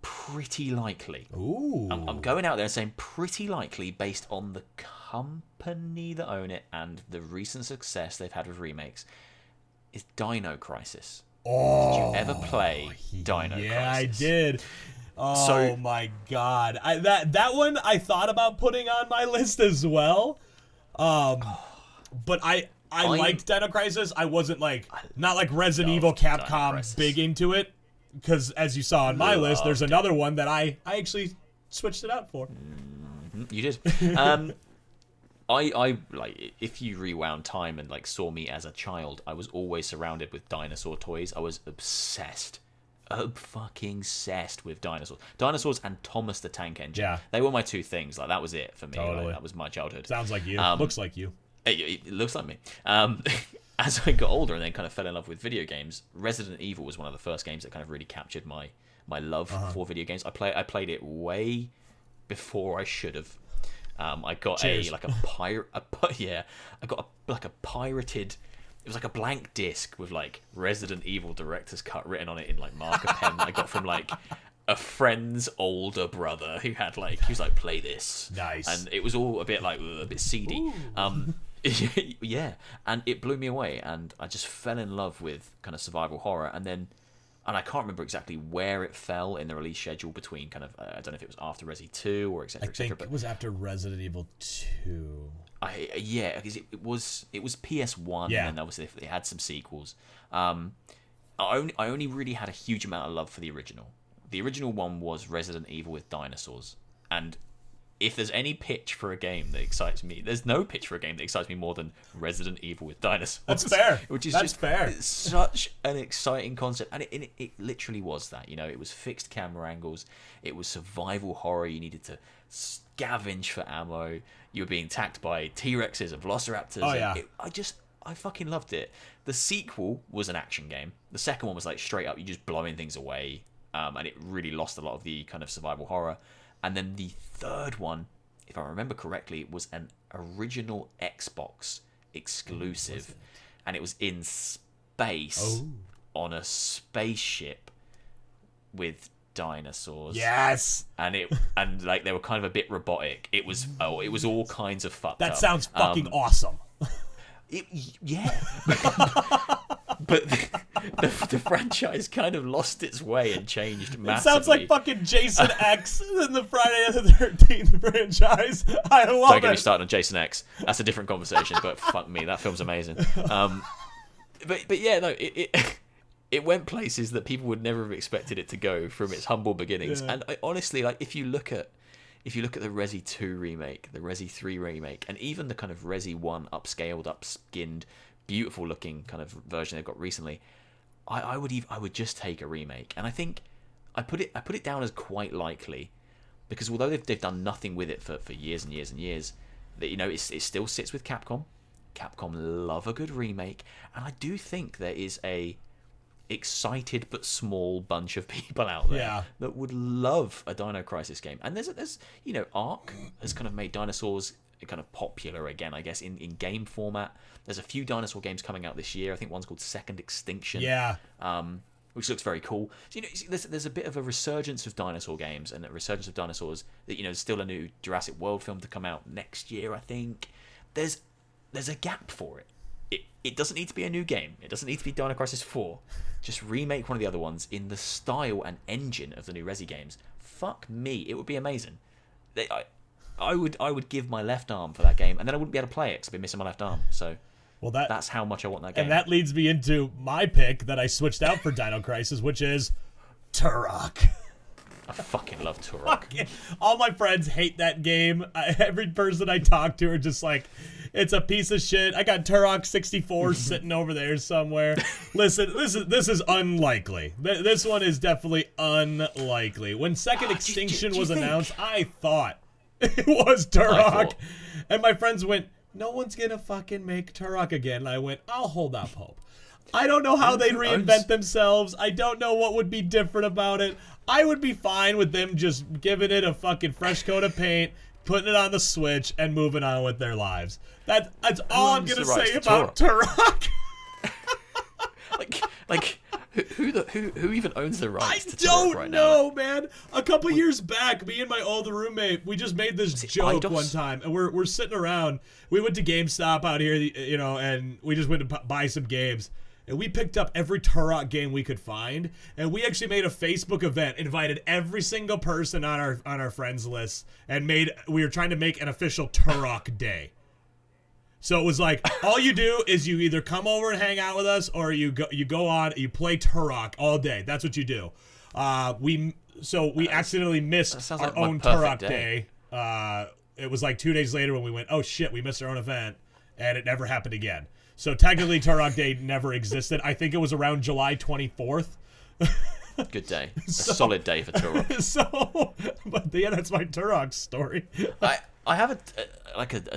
pretty likely. Ooh. I'm going out there and saying pretty likely based on the company that own it and the recent success they've had with remakes is Dino Crisis. Oh, did you ever play Dino Crisis? Yeah, I did. Oh my God! That one I thought about putting on my list as well, but I liked Dino Crisis. I wasn't not like Resident Evil, Capcom, big into it, because as you saw on my list, there's another one that I actually switched it out for. You did. I like if you rewound time and saw me as a child, I was always surrounded with dinosaur toys. I was obsessed with dinosaurs and Thomas the Tank Engine. Yeah, they were my two things. That was it for me. Totally. That was my childhood. Sounds like you. Looks like you. It looks like me. As I got older and then kind of fell in love with video games, Resident Evil was one of the first games that kind of really captured my love for video games. I played it way before I should have. I got I got a pirated. It was like a blank disc with Resident Evil Director's Cut written on it in marker pen. I got from a friend's older brother who had he was play this. Nice. And it was all a bit a bit seedy. Yeah, and it blew me away, and I just fell in love with kind of survival horror, and I can't remember exactly where it fell in the release schedule between kind of I don't know if it was after Resi 2 or etc. I think it was after Resident Evil 2. Because it was PS1, yeah. And then obviously they had some sequels. I only really had a huge amount of love for the original. The original one was Resident Evil with dinosaurs, and if there's any pitch for a game that excites me, there's no pitch for a game that excites me more than Resident Evil with dinosaurs. That's fair. That's fair. It's such an exciting concept, and it literally was that. It was fixed camera angles. It was survival horror. You needed to scavenge for ammo. You were being attacked by T-Rexes and Velociraptors. Oh yeah. I fucking loved it. The sequel was an action game. The second one was straight up, you just blowing things away, and it really lost a lot of the kind of survival horror. And then the third one, if I remember correctly, was an original Xbox exclusive, and it was in space on a spaceship with dinosaurs. Yes. And they were kind of a bit robotic. It was all kinds of fucked up. That sounds fucking awesome. Yeah. but the franchise kind of lost its way and changed massively. It sounds like fucking Jason X in the Friday the 13th franchise. I love it. Don't get me started on Jason X. That's a different conversation, but fuck me, that film's amazing. But yeah, no, it went places that people would never have expected it to go from its humble beginnings. Yeah. And honestly, like if you look at the Resi 2 remake, the Resi 3 remake, and even the kind of Resi 1 upscaled, upskinned, beautiful looking kind of version they've got recently, I would just take a remake. And I think I put it down as quite likely, because although they've done nothing with it for years and years and years, that it still sits with Capcom. Capcom love a good remake, and I do think there is a excited but small bunch of people out there that would love a Dino Crisis game. And there's Ark has kind of made dinosaurs kind of popular again, I guess, in game format. There's a few dinosaur games coming out this year. I think one's called Second Extinction. Which looks very cool. So, there's a bit of a resurgence of dinosaur games and a resurgence of dinosaurs. That there's still a new Jurassic World film to come out next year, I think. There's a gap for it. It doesn't need to be a new game. It doesn't need to be Dino Crisis 4. Just remake one of the other ones in the style and engine of the new Resi games. Fuck me, it would be amazing. I would give my left arm for that game, and then I wouldn't be able to play it because I'd be missing my left arm. So that's how much I want that game. And that leads me into my pick that I switched out for Dino Crisis, which is Turok. I fucking love Turok. All my friends hate that game. Every person I talk to are just like, it's a piece of shit. I got Turok 64 sitting over there somewhere. Listen, this is unlikely. This one is definitely unlikely. When Second Extinction was announced, I thought it was Turok. And my friends went, no one's gonna fucking make Turok again. And I went, I'll hold up hope. I don't know how they'd reinvent themselves. I don't know what would be different about it. I would be fine with them just giving it a fuclike fresh coat of paint, putting it on the Switch, and moving on with their lives. That's all I'm gonna say about Turok. Who even owns the rights to Turok right now? I don't know, man. A couple years back, me and my old roommate, we just made this joke one time, and we're sitting around. We went to GameStop out here, and we just went to buy some games. And we picked up every Turok game we could find, and we actually made a Facebook event, invited every single person on our friends list, and we were trying to make an official Turok day. So it was like, all you do is you either come over and hang out with us, or you go on, you play Turok all day. That's what you do. We accidentally missed our own Turok day. It was like 2 days later when we went, oh shit, we missed our own event, and it never happened again. So technically, Turok Day never existed. I think it was around July 24th. Good day. A solid day for Turok. But yeah, that's my Turok story. I have a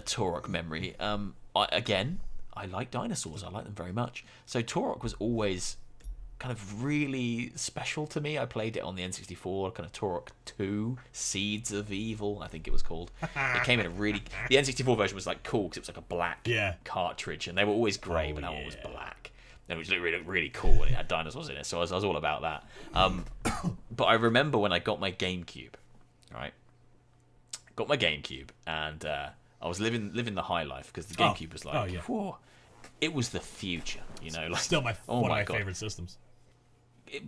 Turok memory. I like dinosaurs. I like them very much. So Turok was always kind of really special to me. I played it on the N64, kind of Turok 2, Seeds of Evil, I think it was called. It came in the N64 version was like cool because it was like a black cartridge, and they were always grey, but that one was black. And it was really, really cool, and it had dinosaurs in it, so I was all about that. But I remember when I got my GameCube, right? Got my GameCube, and I was living the high life because the GameCube was like, whoa, it was the future, like still one of my favorite systems.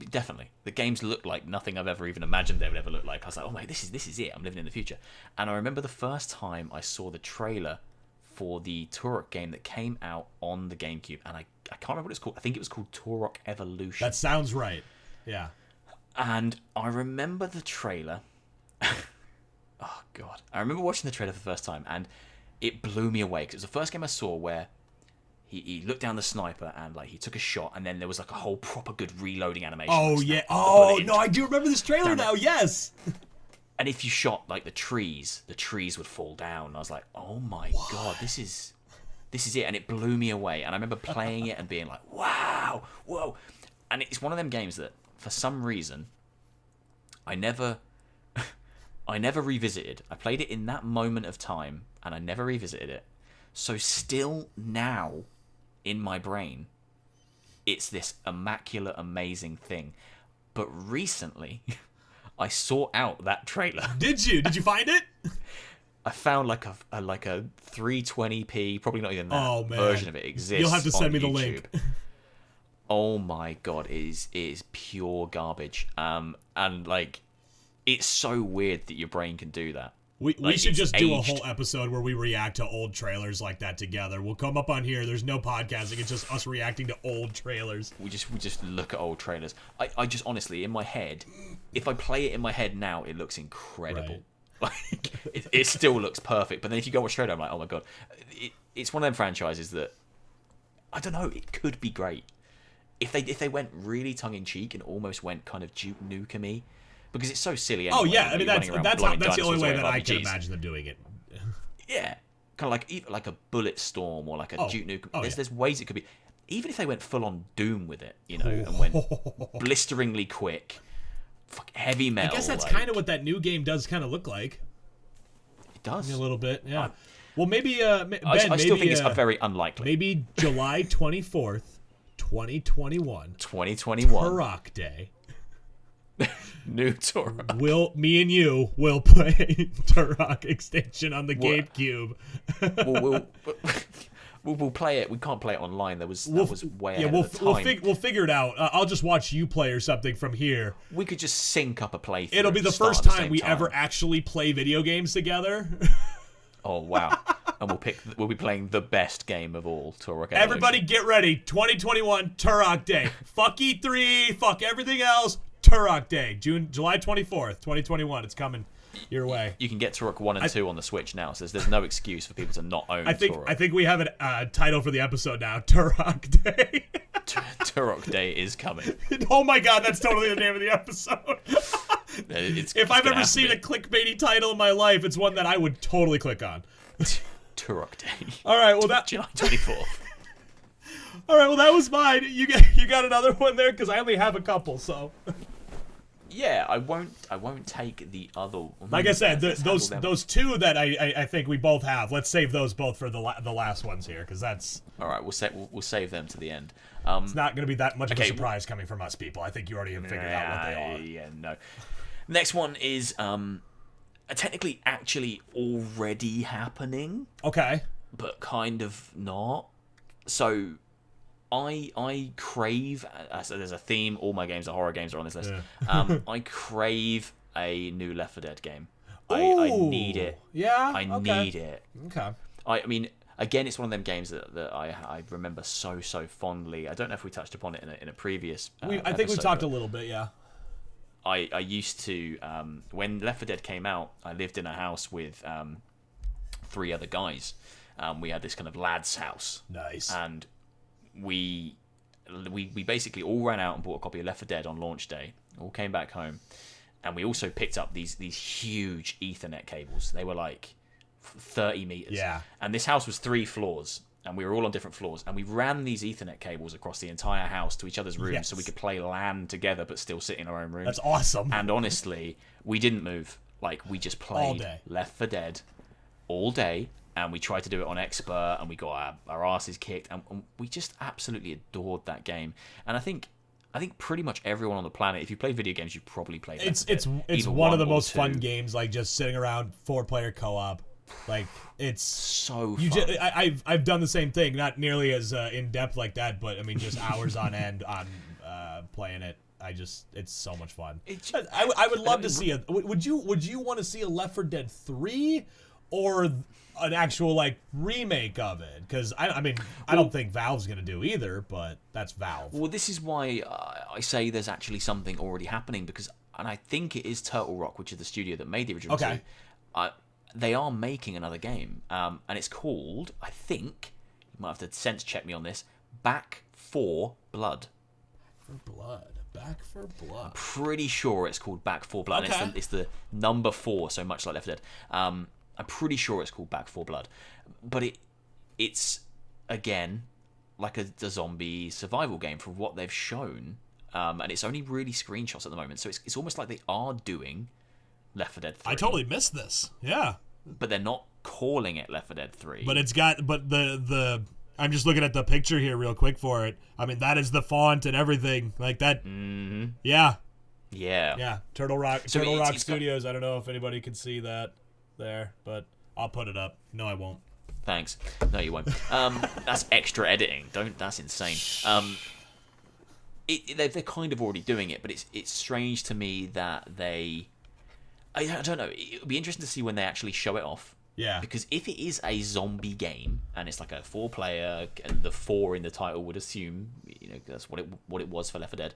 Definitely, the games looked like nothing I've ever even imagined they would ever look like. I was like, oh my, this is it. I'm living in the future. And I remember the first time I saw the trailer for the Turok game that came out on the GameCube, and I can't remember what it's called. I think it was called Turok Evolution. That sounds right. Yeah. And I remember the trailer. Oh god, I remember watching the trailer for the first time, and it blew me away because it was the first game I saw where he looked down the sniper and like he took a shot, and then there was like a whole proper good reloading animation. Oh yeah. Oh no, I do remember this trailer now. Yes. And if you shot like the trees would fall down. And I was like, oh my god, this is it, and it blew me away. And I remember playing it and being like, wow, whoa. And it's one of them games that for some reason I never revisited. I played it in that moment of time, and I never revisited it. So still now, in my brain, it's this immaculate, amazing thing. But recently, I sought out that trailer. Did you? Did you find it? I found like a 320p, probably not even that version of it exists. You'll have to send me the YouTube. link. Oh my god, it is pure garbage. And like, it's so weird that your brain can do that. We Like, should it's just do a aged. whole episode where we react to old trailers like that together. We'll come up on here. There's no podcasting. It's just us reacting to old trailers. We just look at old trailers. I just honestly, in my head, if I play it in my head now, it looks incredible. Right. Like it still looks perfect. But then if you go watch trailer, I'm like, oh my god, it's one of them franchises that I don't know. It could be great if they went really tongue in cheek and almost went kind of Duke Nukem-y. Because it's so silly. Anyway, Oh yeah, I mean that's blowing the only dinosaurs way away that with I can RPGs. imagine them doing it. Yeah, kind of like a Bullet Storm or like a Duke Nukem. Oh, There's ways it could be. Even if they went full on Doom with it, you know, and went blisteringly quick, heavy metal. I guess that's like, kind of what that new game does kind of look like. It does A little bit, yeah. Well, maybe Ben, I still think it's very unlikely. Maybe July 24th, 2021. 2021. Turok Day. New Turok. Me and you will play Turok Extinction on the GameCube. We'll play it. We can't play it online. That was way ahead of the time. We'll figure it out. I'll just watch you play or something from here. We could just sync up a playthrough. It'll be the first time we ever actually play video games together. Oh wow! And we'll be playing the best game of all, Turok Evolution. Everybody get ready. 2021 Turok Day. Fuck E3. Fuck everything else. Turok Day. July 24th, 2021. It's coming your way. You can get Turok 1 and 2 on the Switch now, so there's no excuse for people to not own Turok. I think we have a title for the episode now. Turok Day. Turok Day is coming. Oh my god, that's totally the name of the episode. If I've ever seen a clickbaity title in my life, it's one that I would totally click on. Turok Day. All right, well July 24th. All right, well that was mine. You got another one there because I only have a couple. So. Yeah, I won't take the other. Like I said, those two that I think we both have. Let's save those both for the last ones here because that's. All right, we'll save them to the end. It's not going to be that much of a surprise coming from us people. I think you already have figured out what they are. Yeah, no. Next one is technically actually already happening. Okay. But kind of not. So I crave, so there's a theme, all my games are horror games are on this list. Yeah. I crave a new Left 4 Dead game. I need it. Yeah? I need it. Okay. I mean, again, it's one of them games that I remember so fondly. I don't know if we touched upon it in a previous I think we talked a little bit, yeah. I used to, when Left 4 Dead came out, I lived in a house with 3 other guys. We had this kind of lad's house. Nice. And we basically all ran out and bought a copy of Left 4 Dead on launch day. All came back home, and we also picked up these huge Ethernet cables. They were like 30 meters. Yeah. And this house was 3 floors, and we were all on different floors. And we ran these Ethernet cables across the entire house to each other's rooms, so we could play LAN together, but still sit in our own rooms. That's awesome. And honestly, we didn't move. Like, we just played Left 4 Dead all day. And we tried to do it on expert, and we got our asses kicked, and we just absolutely adored that game. And I think pretty much everyone on the planet, if you play video games, you've probably played it. It's one of the most fun games, like just sitting around 4-player co-op. Like it's so fun. I've done the same thing, not nearly as in depth like that, but I mean just hours on end on playing it. It's so much fun. I would love to see would you want to see a Left 4 Dead 3 or an actual like remake of it? Because I mean I don't think Valve's gonna do either, but that's Valve. Well, this is why I say there's actually something already happening, and I think it is Turtle Rock, which is the studio that made the original two. They are making another game, and it's called, I think, you might have to sense check me on this, Back 4 Blood. Back 4 Blood. I'm pretty sure it's called Back 4 Blood. Okay. And it's the number 4, so much like Left 4 Dead. I'm pretty sure it's called Back 4 Blood. But it's, again, like a zombie survival game from what they've shown. And it's only really screenshots at the moment. So it's almost like they are doing Left 4 Dead 3. I totally missed this. Yeah. But they're not calling it Left 4 Dead 3. But the I'm just looking at the picture here real quick for it. I mean, that is the font and everything. Like that. Mm-hmm. Yeah. Yeah. Yeah. Turtle Rock Studios. I don't know if anybody can see that there, but I'll put it up. No, I won't. Thanks. No, you won't. That's extra editing. That's insane. they're kind of already doing it, but it's strange to me that I don't know. It would be interesting to see when they actually show it off. Yeah. Because if it is a zombie game and it's like a 4-player, and the 4 in the title would assume, that's what it was for Left 4 Dead.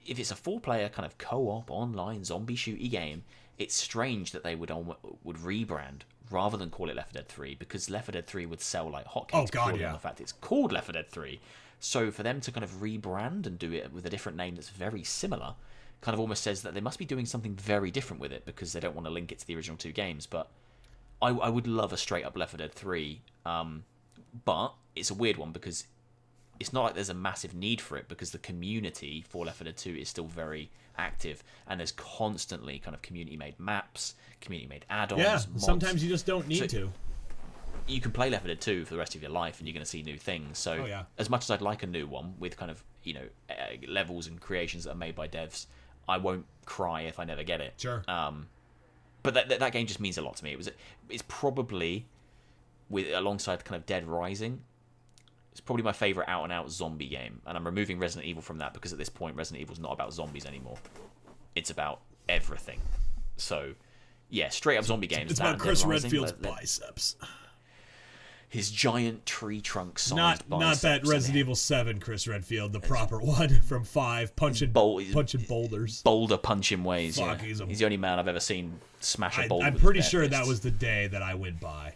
If it's a 4-player kind of co-op online zombie shooty game, it's strange that they would rebrand rather than call it Left 4 Dead 3, because Left 4 Dead 3 would sell like hotcakes. Oh god, yeah. On the fact it's called Left 4 Dead 3. So for them to kind of rebrand and do it with a different name that's very similar, kind of almost says that they must be doing something very different with it, because they don't want to link it to the original 2 games. But I would love a straight up Left 4 Dead 3, but it's a weird one because it's not like there's a massive need for it, because the community for Left 4 Dead 2 is still very active, and there's constantly kind of community made maps, community made add-ons. Yeah, mods. sometimes you just don't need to. You can play Left 4 Dead 2 for the rest of your life, and you're going to see new things. So as much as I'd like a new one with kind of levels and creations that are made by devs, I won't cry if I never get it. Sure. But that game just means a lot to me. It's probably, alongside kind of Dead Rising, it's probably my favourite out-and-out zombie game. And I'm removing Resident Evil from that because at this point Resident Evil's not about zombies anymore. It's about everything. So, yeah, straight-up zombie games. It's about Chris Redfield's biceps. His giant tree trunk-sized biceps. Not that Resident Evil 7 Chris Redfield, the proper one from 5, punching boulders. Boulder punching ways, Fuck, yeah. He's the only man I've ever seen smash a boulder. I'm pretty sure that was the day that I went by.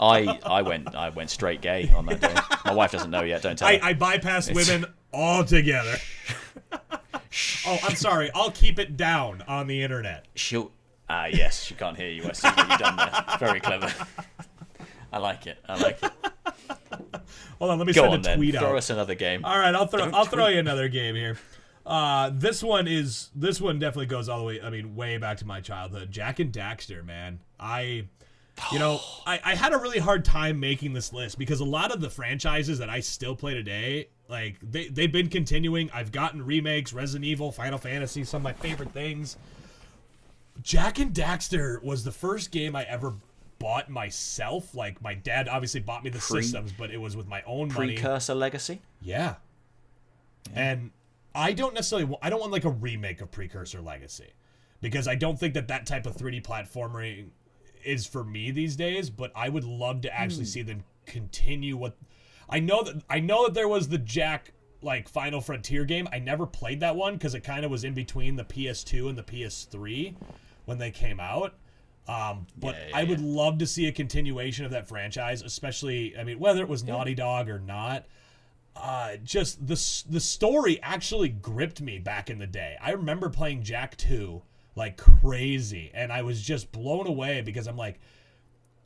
I went straight gay on that day. My wife doesn't know yet, don't tell her. I bypassed women altogether. Oh, I'm sorry. I'll keep it down on the internet. Yes, she can't hear you. I see what you've done there. Very clever. I like it. Hold on, let me send a tweet out. Throw us another game. All right, I'll throw you another game here. This one definitely goes all the way. I mean, way back to my childhood. Jak and Daxter, man. I had a really hard time making this list because a lot of the franchises that I still play today, like they've been continuing. I've gotten remakes, Resident Evil, Final Fantasy, some of my favorite things. Jak and Daxter was the first game I ever bought myself. Like, my dad obviously bought me the systems, but it was with my own money. Precursor Legacy? Yeah. And I don't want like a remake of Precursor Legacy, because I don't think that type of 3D platforming is for me these days, but I would love to actually see them continue what I know that there was the Jak like Final Frontier game. I never played that one because it kind of was in between the PS2 and the PS3 when they came out. But I would love to see a continuation of that franchise, especially, I mean, whether it was Naughty Dog or not. Just the story actually gripped me back in the day. I remember playing Jak 2 like crazy, and I was just blown away because I'm like,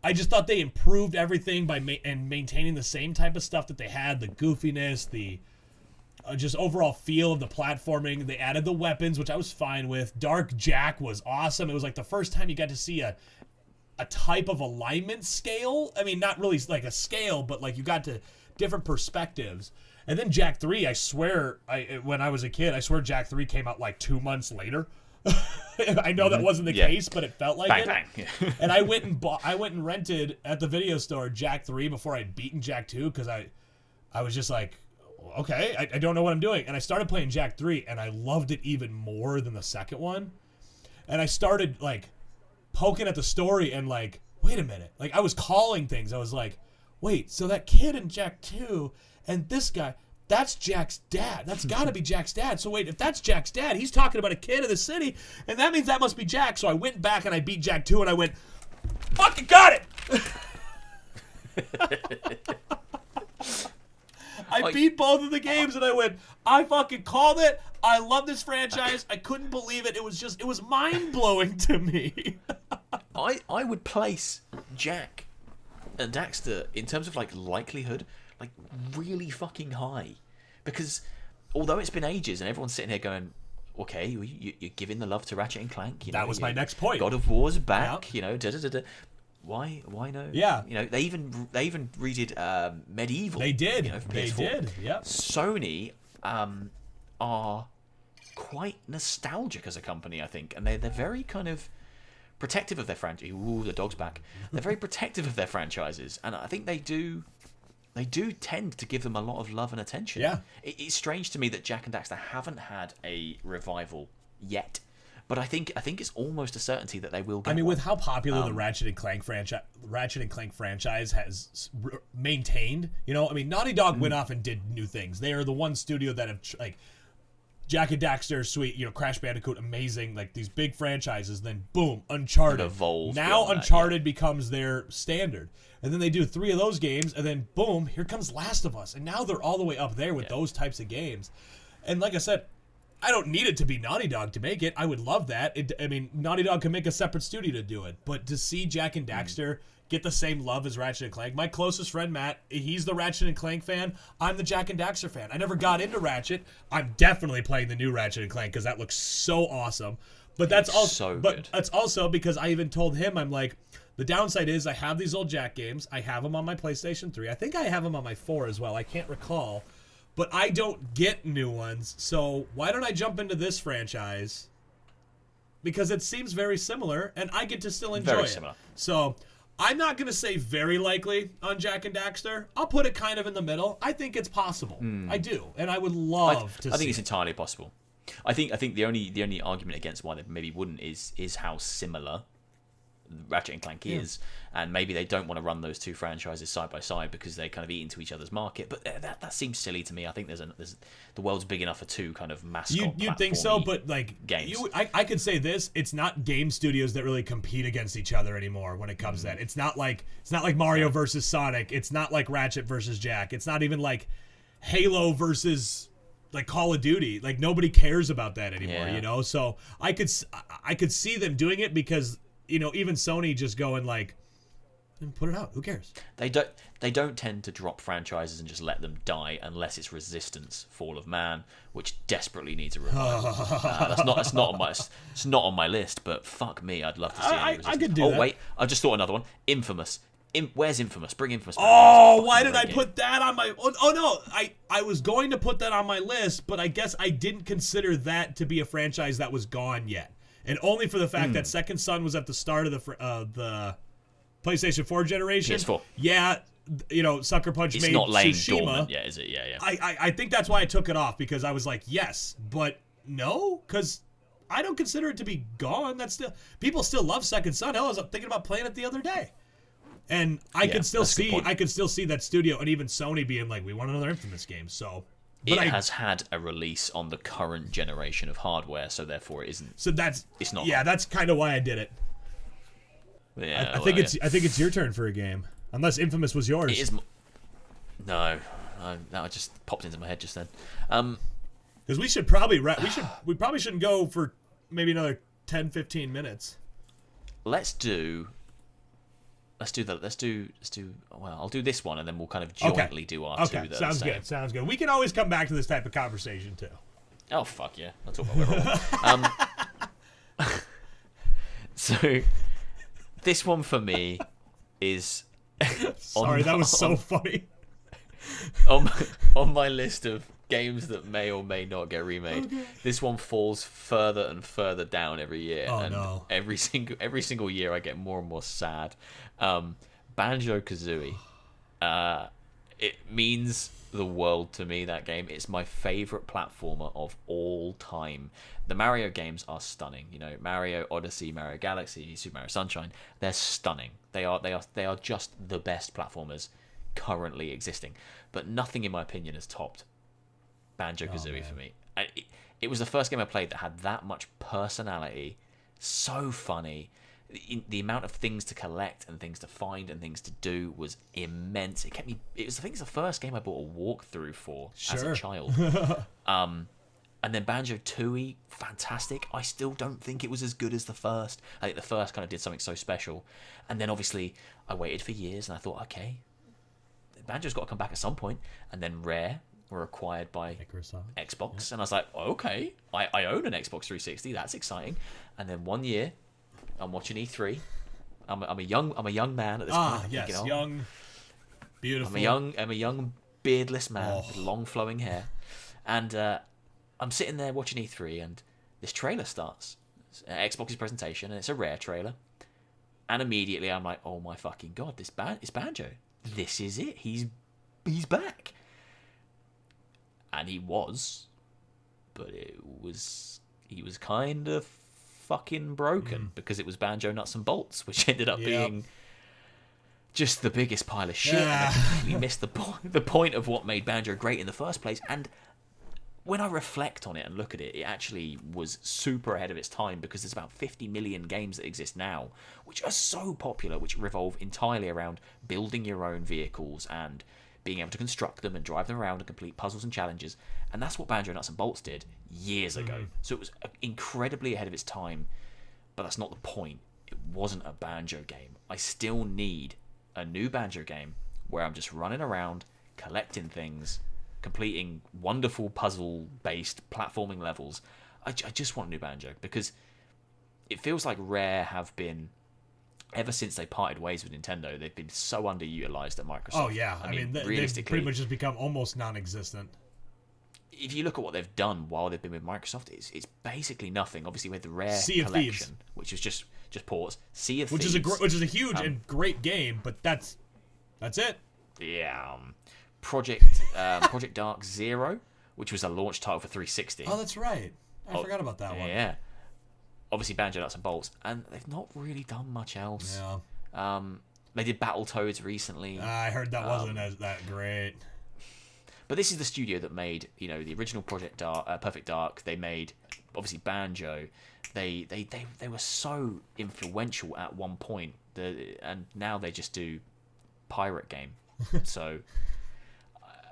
I just thought they improved everything by maintaining the same type of stuff that they had, the goofiness, the just overall feel of the platforming. They added the weapons, which I was fine with. Dark Jak was awesome. It was like the first time you got to see a type of alignment scale. I mean, not really like a scale, but like you got to different perspectives. And then Jak 3, I swear, when I was a kid, I swear Jak 3 came out like 2 months later. I know that wasn't the case, but it felt like it. Bang. And I went and rented at the video store Jak 3 before I'd beaten Jak 2 because I was just like, okay, I don't know what I'm doing. And I started playing Jak 3, and I loved it even more than the second one. And I started, like, poking at the story and, like, wait a minute. Like, I was calling things. I was like, wait, so that kid in Jak 2 and this guy, that's Jak's dad. That's got to be Jak's dad. So wait, if that's Jak's dad, he's talking about a kid in the city, and that means that must be Jak. So I went back and I beat Jak 2, and I went, fucking got it! I beat both of the games, and I went, I fucking called it. I love this franchise. I couldn't believe it. It was mind-blowing to me. I would place Jak and Daxter in terms of like likelihood, like really fucking high, because although it's been ages and everyone's sitting here going, okay, you're giving the love to Ratchet and Clank. That was my next point. God of War's back. Yep. Why no? Yeah. They even redid Medieval. They did. For they PS4. did. Yep. Sony are quite nostalgic as a company, I think, and they're very kind of protective of their franchise. Ooh, the dog's back. They're very protective of their franchises, and I think they do they do tend to give them a lot of love and attention. Yeah. It's strange to me that Jak and Daxter haven't had a revival yet, but I think it's almost a certainty that they will get. I mean, one. with how popular the Ratchet and Clank franchise has maintained, you know, I mean, Naughty Dog went off and did new things. They are the one studio that have like Jak and Daxter, sweet, you know, Crash Bandicoot, amazing, like these big franchises. Then boom, Uncharted. Now Uncharted becomes their standard, and then they do 3 of those games, and then boom, here comes Last of Us, and now they're all the way up there with those types of games. And like I said, I don't need it to be Naughty Dog to make it. I would love that. I mean, Naughty Dog can make a separate studio to do it. But to see Jak and Daxter get the same love as Ratchet and Clank. My closest friend, Matt, he's the Ratchet and Clank fan. I'm the Jak and Daxter fan. I never got into Ratchet. I'm definitely playing the new Ratchet and Clank because that looks so awesome. But that's also good. That's also because I even told him, I'm like, the downside is I have these old Jak games. I have them on my PlayStation 3. I think I have them on my 4 as well. I can't recall. But I don't get new ones, so why don't I jump into this franchise? Because it seems very similar, and I get to still enjoy Very it. similar. So I'm not going to say very likely on Jak and Daxter. I'll put it kind of in the middle. I think it's possible. I do, and I would love to see I think it's entirely possible. I think the only argument against why they maybe wouldn't is how similar Ratchet and Clank is, and maybe they don't want to run those two franchises side by side because they kind of eat into each other's market. But that seems silly to me. I think there's the world's big enough for two kind of mascot. You'd think so, but like games. I could say this: it's not game studios that really compete against each other anymore when it comes to that. It's not like Mario versus Sonic. It's not like Ratchet versus Jak. It's not even like Halo versus like Call of Duty. Like nobody cares about that anymore, you know. So I could see them doing it because, you know, even Sony just going like, put it out. Who cares? They don't tend to drop franchises and just let them die unless it's Resistance: Fall of Man, which desperately needs a revival. It's not on my list, but fuck me, I'd love to see it. I could do that. Oh wait, I just thought another one. Infamous. Where's Infamous? Bring Infamous back. Oh, why did I put that on my... Oh, no. I was going to put that on my list, but I guess I didn't consider that to be a franchise that was gone yet. And only for the fact that Second Son was at the start of the PlayStation 4 generation. PS4. Yeah, you know, Sucker Punch it's made not laying Tsushima. dormant yet, is it? Yeah. I think that's why I took it off, because I was like, yes, but no, because I don't consider it to be gone. That's still... People still love Second Son. Hell, I was thinking about playing it the other day. And I could still see that studio and even Sony being like, we want another Infamous game. So it has had a release on the current generation of hardware, so therefore it isn't. So it's not. Yeah, hard. that's kind of why I did it. Yeah, I think it's your turn for a game, unless Infamous was yours. It is. No, that just popped into my head just then. Because we should probably we probably shouldn't go for maybe another 10-15 minutes. Let's do. Well, I'll do this one, and then we'll kind of jointly do our two. Okay, sounds good. We can always come back to this type of conversation too. Oh fuck yeah! I'll talk about whatever I want. So, this one for me is. Sorry, that was so funny. On my list of games that may or may not get remade, this one falls further and further down every year. No. Every single year I get more and more sad. Banjo-Kazooie. It means the world to me, that game. It's my favorite platformer of all time. The Mario games are stunning. You know, Mario Odyssey, Mario Galaxy, Super Mario Sunshine. They're stunning. They are just the best platformers currently existing. But nothing, in my opinion, has topped Banjo-Kazooie for me. It was the first game I played that had that much personality, so funny. The amount of things to collect and things to find and things to do was immense. I think it's the first game I bought a walkthrough for as a child. And then Banjo-Tooie, fantastic. I still don't think it was as good as the first. I think the first kind of did something so special. And then obviously I waited for years and I thought, okay, Banjo's got to come back at some point. And then Rare were acquired by Microsoft. Xbox, and I was like, okay, I own an Xbox 360. That's exciting. And then one year, I'm watching E3. I'm a young man at this point. Yes, thinking, young, beautiful. I'm a young beardless man with long flowing hair, and I'm sitting there watching E3, and this trailer starts. It's Xbox's presentation, and it's a Rare trailer. And immediately I'm like, oh my fucking god, it's Banjo. This is it. He's he's back. And he was, but he was kind of fucking broken because it was Banjo Nuts and Bolts, which ended up being just the biggest pile of shit. And they completely missed the point of what made Banjo great in the first place. And when I reflect on it and look at it, it actually was super ahead of its time, because there's about 50 million games that exist now, which are so popular, which revolve entirely around building your own vehicles and being able to construct them and drive them around and complete puzzles and challenges. And that's what Banjo Nuts and Bolts did years ago. So it was incredibly ahead of its time, but that's not the point. It wasn't a Banjo game. I still need a new Banjo game where I'm just running around, collecting things, completing wonderful puzzle-based platforming levels. I just want a new Banjo, because it feels like Rare have been, ever since they parted ways with Nintendo, they've been so underutilized at Microsoft. Oh, yeah. I mean they've pretty much just become almost non-existent. If you look at what they've done while they've been with Microsoft, it's basically nothing. Obviously, with the Rare Sea of collection, Thieves, which is just ports. Sea of which Thieves, which is a huge and great game, but that's it. Yeah. Project Dark Zero, which was a launch title for 360. Oh, that's right. I forgot about that one. Yeah. Obviously, Banjo Nuts and Bolts, and they've not really done much else. Yeah. They did Battletoads recently. I heard that wasn't that great. But this is the studio that made, the original Project Dark, Perfect Dark. They made, obviously, Banjo. They were so influential at one point, and now they just do pirate game. So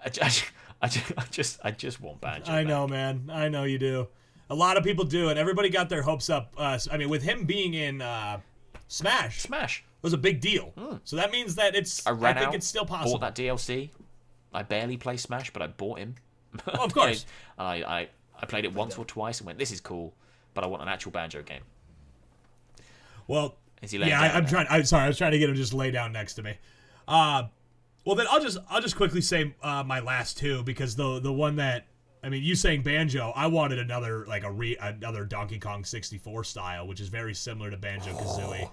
I just want Banjo. I know, man. I know you do. A lot of people do, and everybody got their hopes up. I mean, with him being in Smash was a big deal. So that means that I think it's still possible. Bought that DLC. I barely play Smash, but I bought him. Oh, of course. I played it once or twice and went, this is cool, but I want an actual Banjo game. Well, is he laying down I was trying to get him just lay down next to me. Well, then I'll just quickly say my last two, because the one that, I mean, you saying Banjo, I wanted another another Donkey Kong 64 style, which is very similar to Banjo-Kazooie.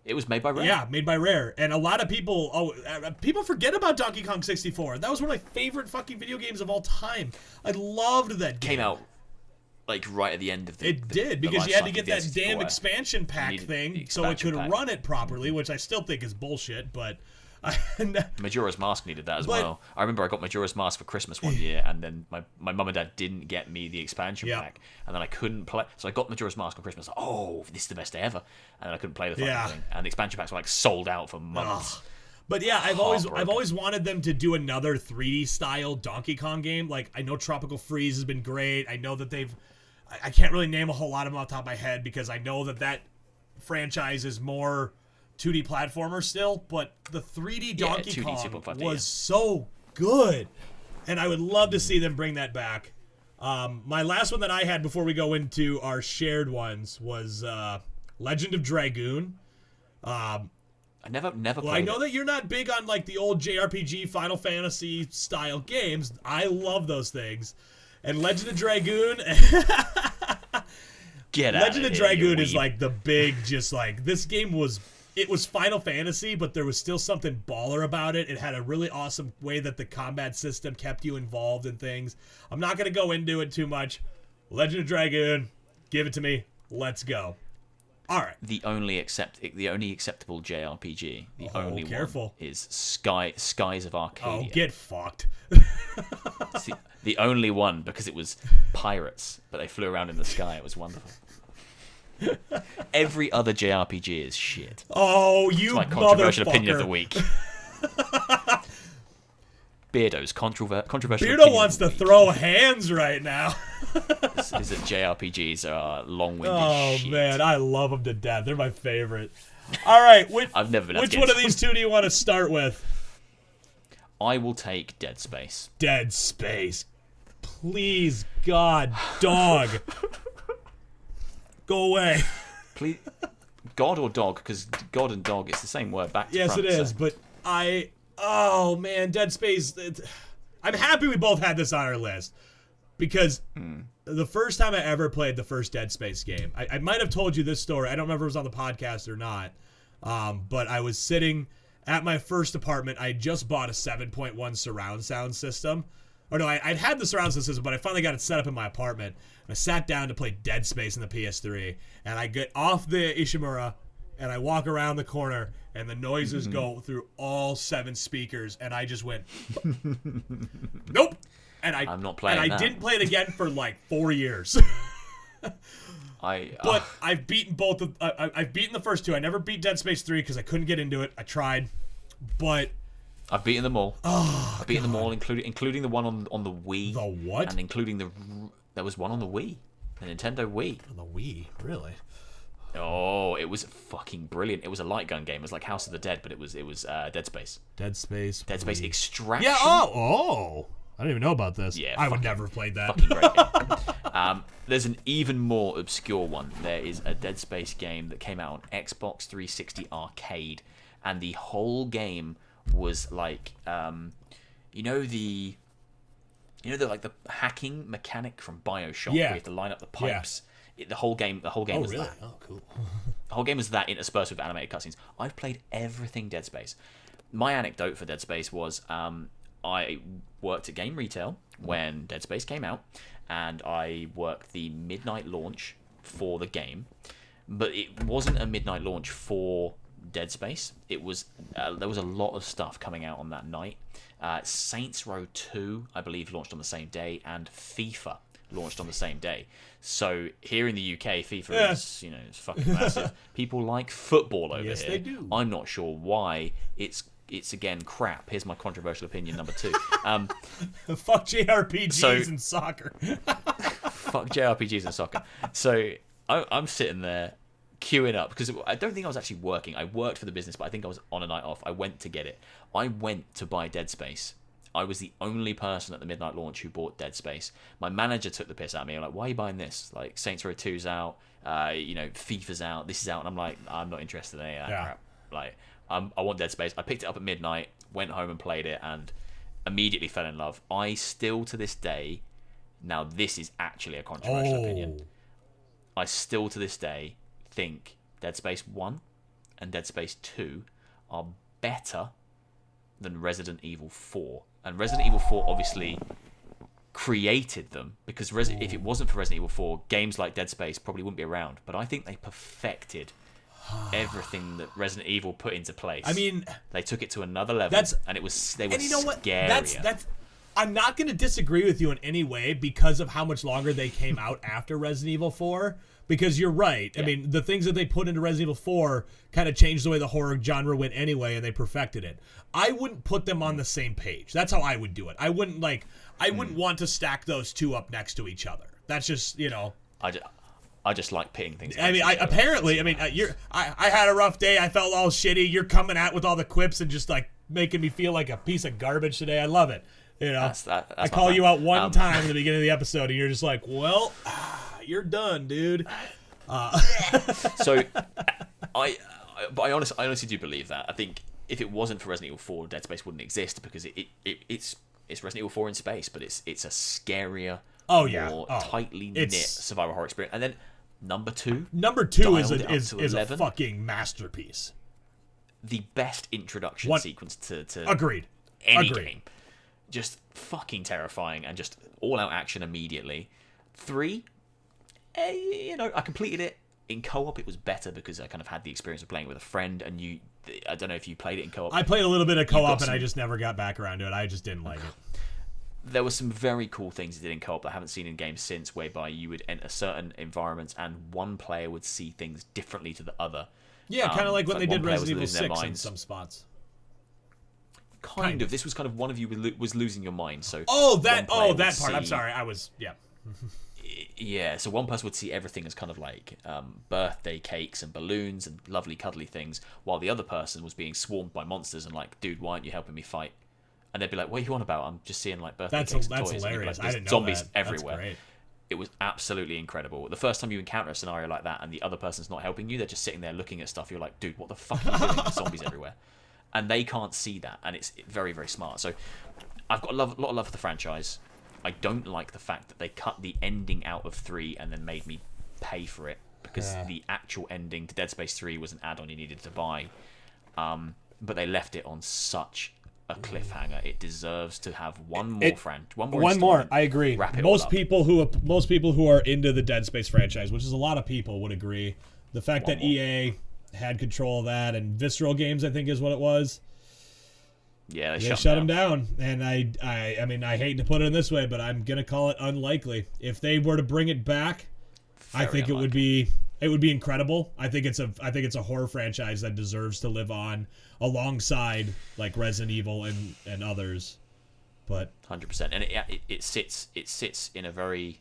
It was made by Rare. Yeah, made by Rare, and a lot of people people forget about Donkey Kong 64. That was one of my favorite fucking video games of all time. I loved that game. Came out right at the end of the. It did, because you had to get that damn expansion pack thing so it could run it properly, which I still think is bullshit, but. Majora's Mask needed that as well. I remember I got Majora's Mask for Christmas one year, and then my mum and dad didn't get me the expansion pack, and then I couldn't play. So I got Majora's Mask for Christmas. Oh, this is the best day ever, and then I couldn't play the fucking thing. And the expansion packs were sold out for months. But yeah, I've always wanted them to do another 3D style Donkey Kong game. Like, I know Tropical Freeze has been great. I know that I can't really name a whole lot of them off the top of my head, because I know that franchise is more 2D platformer still, but the 3D Donkey Kong was so good, and I would love to see them bring that back. My last one that I had before we go into our shared ones was Legend of Dragoon. I never played I know that you're not big on the old JRPG Final Fantasy style games. I love those things, and Legend of Dragoon. Legend of Dragoon is the big, this game was. It was Final Fantasy, but there was still something baller about it. It had a really awesome way that the combat system kept you involved in things. I'm not going to go into it too much. Legend of Dragoon, give it to me. Let's go. All right. The only acceptable JRPG, one is Skies of Arcadia. Oh, get fucked. the only one, because it was pirates, but they flew around in the sky. It was wonderful. Every other JRPG is shit. Oh, you my controversial opinion of the week. Beardo's controversial. Beardo wants to throw hands right now. This is that JRPGs are long-winded shit. Oh man, I love them to death. They're my favorite. All right, I've never been. Which one of these two do you want to start with? I will take Dead Space. Dead Space. Please, God, dog. Go away. Please. God or dog, because God and dog, it's the same word back to front. Yes, it is, but oh man, Dead Space. I'm happy we both had this on our list, because the first time I ever played the first Dead Space game, I might have told you this story. I don't remember if it was on the podcast or not, but I was sitting at my first apartment, I just bought a 7.1 surround sound system. Or no, I'd had the surround sound system, but I finally got it set up in my apartment. And I sat down to play Dead Space in the PS3. And I get off the Ishimura, and I walk around the corner, and the noises go through all 7 speakers. And I just went, nope. And I'm not playing that. And I didn't play it again for like 4 years. But I've beaten both of. I've beaten the first 2. I never beat Dead Space 3 because I couldn't get into it. I tried, but I've beaten them all. I've beaten them all, including the one on the Wii. The what? And including there was one on the Wii, the Nintendo Wii. On the Wii, really? Oh, it was fucking brilliant. It was a light gun game. It was like House of the Dead, but it was Dead Space. Dead Space Extraction. Yeah. Oh. I didn't even know about this. Yeah, I would never have played that. Fucking great game. There's an even more obscure one. There is a Dead Space game that came out on Xbox 360 Arcade, and the whole game was like, the hacking mechanic from BioShock, where you have to line up the pipes. Yeah. The whole game was really? that. Oh, cool. The whole game was that interspersed with animated cutscenes. I've played everything Dead Space. My anecdote for Dead Space was, I worked at Game Retail when Dead Space came out, and I worked the midnight launch for the game, but it wasn't a midnight launch for Dead Space. It was there was a lot of stuff coming out on that night. Saints Row 2, I believe, launched on the same day, and FIFA launched on the same day. So here in the UK, FIFA is it's fucking massive. People like football over here. Yes, they do. I'm not sure why. It's again crap. Here's my controversial opinion number 2. Fuck JRPGs and soccer. Fuck JRPGs and soccer. So I'm sitting there queuing up because I don't think I was actually working. I worked for the business, but I think I was on a night off. I went to get it. I went to buy Dead Space. I was the only person at the midnight launch who bought Dead Space. My manager took the piss out of me. I'm like, why are you buying this? Like, Saints Row 2's out. FIFA's out. This is out. And I'm like, I'm not interested in any of that crap. Like, I want Dead Space. I picked it up at midnight, went home and played it, and immediately fell in love. I still, to this day, now this is actually a controversial opinion, I still, to this day, think Dead Space 1 and Dead Space 2 are better than Resident Evil 4. And Resident Evil 4 obviously created them, because if it wasn't for Resident Evil 4, games like Dead Space probably wouldn't be around. But I think they everything that Resident Evil put into place. I mean, they took it to another level, and they were scarier. That's I'm not going to disagree with you in any way because of how much longer they came out after Resident Evil 4. Because you're right. Yeah. I mean, the things that they put into Resident Evil 4 kind of changed the way the horror genre went anyway, and they perfected it. I wouldn't put them on the same page. That's how I would do it. I wouldn't want to stack those two up next to each other. That's just, I just like pitting things. I mean, I had a rough day. I felt all shitty. You're coming out with all the quips and just like making me feel like a piece of garbage today. I love it. That's I call you out one time in the beginning of the episode, and you're just like, well, you're done, dude. So, I honestly do believe that. I think if it wasn't for Resident Evil 4, Dead Space wouldn't exist, because it's Resident Evil 4 in space, but it's a scarier, more tightly knit survival horror experience. And then number two is a fucking masterpiece. The best introduction sequence to Agreed. any game. Just fucking terrifying, and just all-out action immediately. 3, I completed it. In co-op, it was better because I kind of had the experience of playing with a friend, and I don't know if you played it in co-op. I played a little bit of co-op, and I just never got back around to it. I just didn't like it. There were some very cool things it did in co-op that I haven't seen in games since, whereby you would enter certain environments and one player would see things differently to the other. Yeah, kind of like when they did Resident Evil 6 in some spots. Kind of. This was kind of one of you was losing your mind. So that part. I'm sorry. Yeah, so one person would see everything as kind of like birthday cakes and balloons and lovely cuddly things, while the other person was being swarmed by monsters and like, dude, why aren't you helping me fight? And they'd be like, what are you on about? I'm just seeing like birthday cakes and toys. That's hilarious. Like, I didn't know zombies that. everywhere. That's great. It was absolutely incredible. The first time you encounter a scenario like that and the other person's not helping you, they're just sitting there looking at stuff, you're like, dude, what the fuck are you doing? There's zombies everywhere. And they can't see that, and it's very, very smart. So I've got a lot of love for the franchise. I don't like the fact that they cut the ending out of 3 and then made me pay for it, because the actual ending to Dead Space 3 was an add-on you needed to buy. but they left it on such a cliffhanger. It deserves to have one more One more. I agree. Wrap it most all people who are into the Dead Space franchise, which is a lot of people, would agree. The fact that EA had control of that, and Visceral Games, I think, is what it was. Yeah, they shut them down. And I mean, I hate to put it in this way, but I'm gonna call it unlikely. If they were to bring it back, I think unlikely. it would be incredible. I think it's a horror franchise that deserves to live on alongside like Resident Evil and others. But 100%, and it sits in a very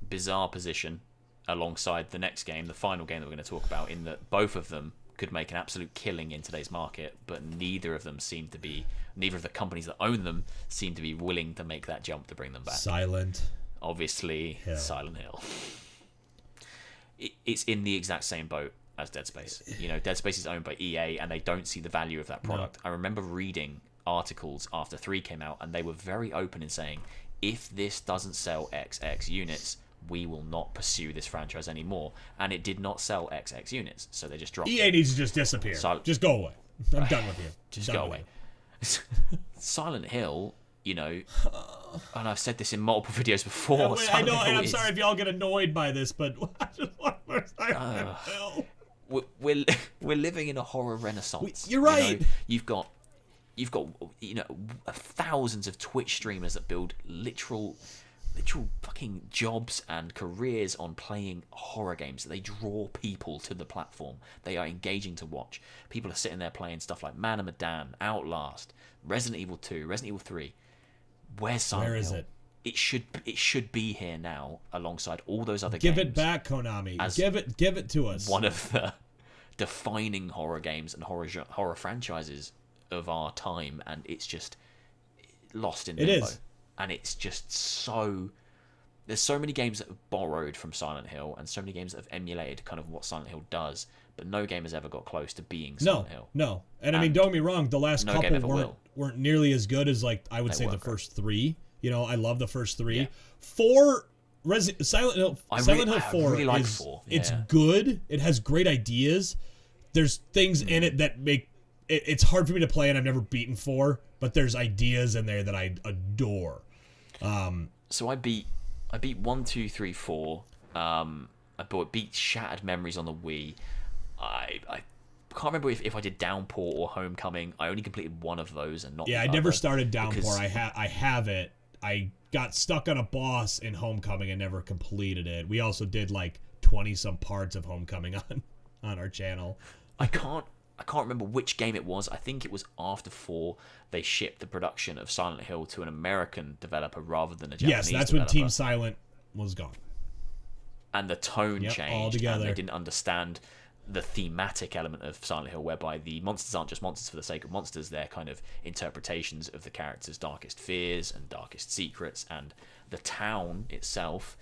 bizarre position alongside the next game, the final game that we're going to talk about, in that both of them could make an absolute killing in today's market, but neither of the companies that own them seem to be willing to make that jump to bring them back. Obviously, Silent Hill. It's in the exact same boat as Dead Space. You know, Dead Space is owned by EA, and they don't see the value of that product. No. I remember reading articles after 3 came out, and they were very open in saying, if this doesn't sell XX units, we will not pursue this franchise anymore. And it did not sell XX units, so they just dropped EA needs to just disappear. Just go away. I'm done with you. Just go away. Silent Hill, you know, and I've said this in multiple videos before. I know, and I'm sorry if y'all get annoyed by this, but I just want more Silent Hill. We're living in a horror renaissance. You're right. You know, you've got thousands of Twitch streamers that build literal fucking jobs and careers on playing horror games. They draw people to the platform. They are engaging to watch. People are sitting there playing stuff like Man of Medan, Outlast, Resident Evil 2, Resident Evil 3. Where's Silent Hill? Where is it? It should be here now alongside all those other games. games. Give it back, Konami. Give it to us. One of the defining horror games and horror franchises of our time, and it's just lost in limbo. It is. And it's just there's so many games that have borrowed from Silent Hill, and so many games that have emulated kind of what Silent Hill does, but no game has ever got close to being Silent Hill. No. And I mean, don't get me wrong, the last couple weren't nearly as good as, like, I would say the first 3. You know, I love the first 3. Yeah. 4, Silent Hill 4 really like is 4. It's good. It has great ideas. There's things in it that make it's hard for me to play, and I've never beaten 4, but there's ideas in there that I adore. So I beat 1, 2, 3, 4. I beat Shattered Memories on the Wii. I can't remember if I did Downpour or Homecoming. I only completed one of those and not. Yeah, I never started Downpour. I have it. I got stuck on a boss in Homecoming and never completed it. We also did like 20 some parts of Homecoming on our channel. I can't remember which game it was. I think it was after 4 they shipped the production of Silent Hill to an American developer rather than a Japanese developer. Yes, that's when Team Silent was gone. And the tone changed. Altogether. And they didn't understand the thematic element of Silent Hill, whereby the monsters aren't just monsters for the sake of monsters. They're kind of interpretations of the character's darkest fears and darkest secrets. And the town itself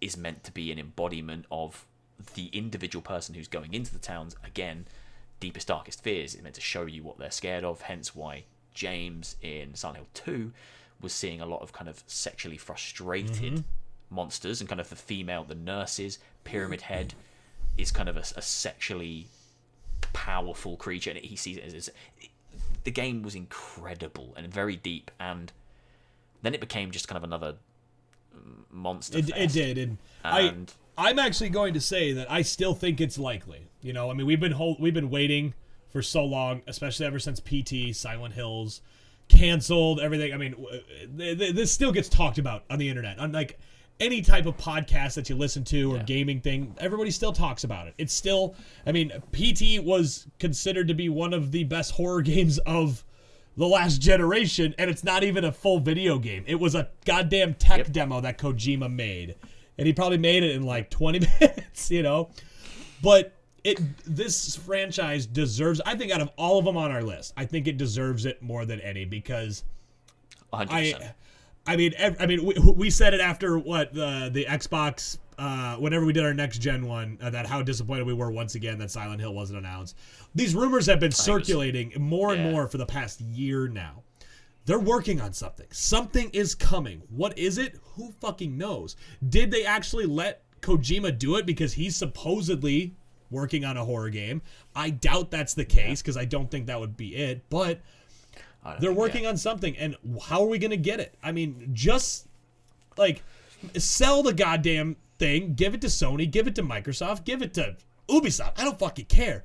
is meant to be an embodiment of the individual person who's going into the town's, again, deepest, darkest fears. It's meant to show you what they're scared of, hence why James in Silent Hill 2 was seeing a lot of kind of sexually frustrated monsters, and kind of the nurses, Pyramid Head is kind of a sexually powerful creature, and he sees it as the game was incredible and very deep, and then it became just kind of another monster fest. It did, and I'm actually going to say that I still think it's likely. You know, I mean, we've been waiting for so long, especially ever since PT, Silent Hills, canceled, everything. I mean, this still gets talked about on the internet. Unlike any type of podcast that you listen to or gaming thing, everybody still talks about it. It's still, I mean, PT was considered to be one of the best horror games of the last generation, and it's not even a full video game. It was a goddamn tech demo that Kojima made, and he probably made it in like 20 minutes, you know? But this franchise deserves, I think out of all of them on our list, I think it deserves it more than any, because 100%. I mean, we said it after the Xbox, whenever we did our next gen one, that how disappointed we were once again that Silent Hill wasn't announced. These rumors have been circulating more and more for the past year now. They're working on something. Something is coming. What is it? Who fucking knows? Did they actually let Kojima do it? Because he's supposedly working on a horror game. I doubt that's the case because I don't think that would be it. But they're working on something, and how are we gonna get it? I mean, just like sell the goddamn thing, give it to Sony, give it to Microsoft, give it to Ubisoft. I don't fucking care.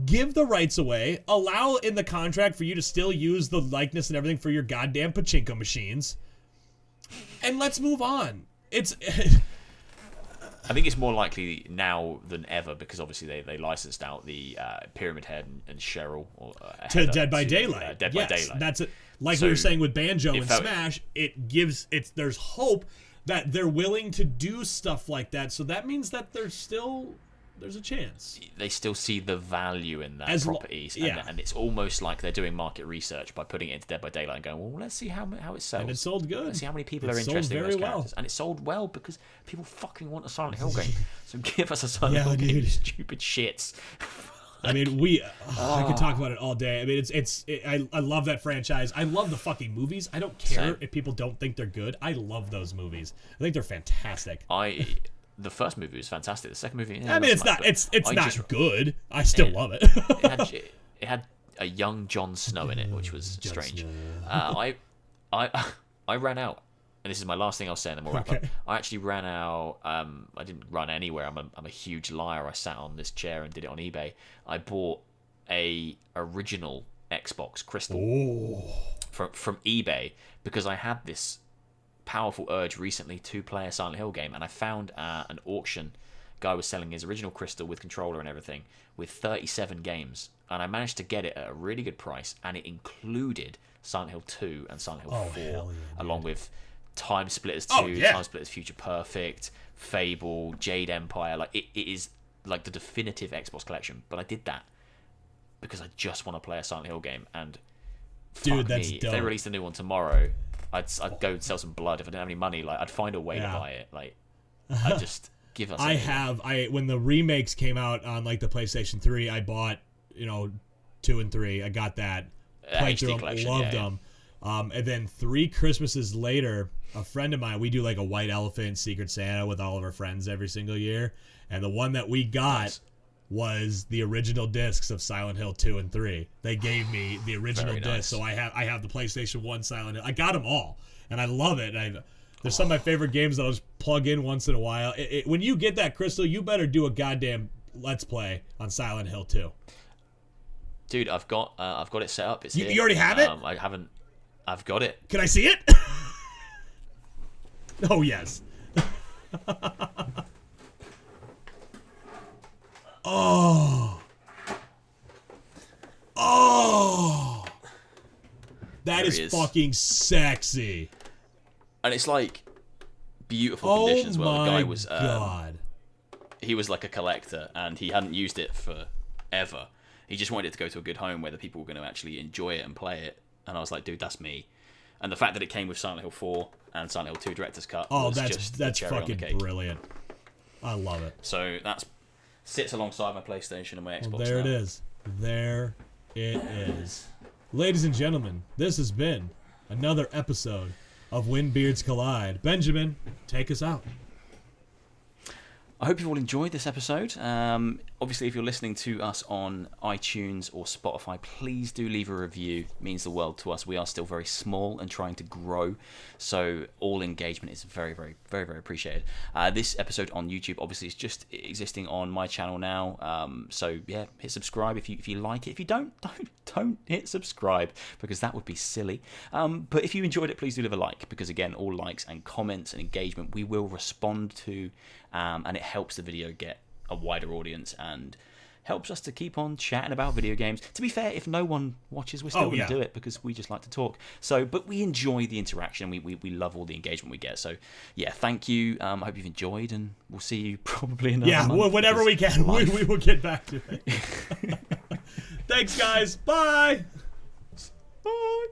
Give the rights away. Allow in the contract for you to still use the likeness and everything for your goddamn pachinko machines. And let's move on. It's I think it's more likely now than ever because obviously they licensed out the Pyramid Head and Cheryl to Dead by Daylight. Dead by Daylight. That's it. Like so we were saying with Banjo and Smash, there's hope that they're willing to do stuff like that. So that means that there's a chance. They still see the value in that properties, and it's almost like they're doing market research by putting it into Dead by Daylight and going, well, let's see how it sells. And it sold good. Let's see how many people are interested in those characters. And it sold well because people fucking want a Silent Hill game. So give us a Silent Hill game, you stupid shits. I mean, I could talk about it all day. I mean, I love that franchise. I love the fucking movies. I don't care if people don't think they're good. I love those movies. I think they're fantastic. The first movie was fantastic. The second movie, I mean, it's not good. I still love it. It had a young Jon Snow in it, which was strange. I ran out, and this is my last thing I'll say, and then we'll wrap up. I actually ran out. I didn't run anywhere. I'm a huge liar. I sat on this chair and did it on eBay. I bought a original Xbox Crystal from eBay because I had this powerful urge recently to play a Silent Hill game, and I found an auction. Guy was selling his original Crystal with controller and everything with 37 games, and I managed to get it at a really good price, and it included Silent Hill 2 and Silent Hill 4 along with Time Splitters 2, Time Splitters Future Perfect, Fable, Jade Empire. Like it is like the definitive Xbox collection. But I did that because I just want to play a Silent Hill game, and dude, that's me, dope. if they released a new one tomorrow, I'd go and sell some blood. If I didn't have any money, like I'd find a way to buy it. Like I'd just give us. When the remakes came out on like the PlayStation 3, I bought 2 and 3. I got that. Played through them, loved them. And then 3 Christmases later, a friend of mine, we do like a White Elephant Secret Santa with all of our friends every single year, and the one that we got was the original discs of Silent Hill 2 and 3. They gave me the original discs, so I have the PlayStation 1 Silent Hill. I got them all, and I love it. There's some of my favorite games that I'll just plug in once in a while. When you get that Crystal, you better do a goddamn Let's Play on Silent Hill 2. Dude, I've got it set up. It's here. You already have it? I haven't. I've got it. Can I see it? Oh yes. That is fucking sexy. And it's like beautiful condition as well. The guy was God. He was like a collector, and he hadn't used it forever. He just wanted it to go to a good home where the people were going to actually enjoy it and play it. And I was like, dude, that's me. And the fact that it came with Silent Hill 4 and Silent Hill 2 Director's Cut was just the cherry on the cake. Fucking brilliant. I love it. So that sits alongside my PlayStation and my Xbox. Well, there it is. There it is. Ladies and gentlemen, this has been another episode of When Beards Collide. Benjamin, take us out. I hope you all enjoyed this episode. Obviously, if you're listening to us on iTunes or Spotify, please do leave a review. It means the world to us. We are still very small and trying to grow, so all engagement is very, very, very, very appreciated. This episode on YouTube, obviously, is just existing on my channel now. So yeah, hit subscribe if you like it. If you don't hit subscribe, because that would be silly. But if you enjoyed it, please do leave a like, because again, all likes and comments and engagement we will respond to, and it helps the video get a wider audience and helps us to keep on chatting about video games. To be fair, if no one watches, we're still going to do it because we just like to talk. So, but we enjoy the interaction. We love all the engagement we get. So, yeah, thank you. I hope you've enjoyed, and we'll see you probably in another month. Whenever we can, we will get back to it. Thanks, guys. Bye. Bye.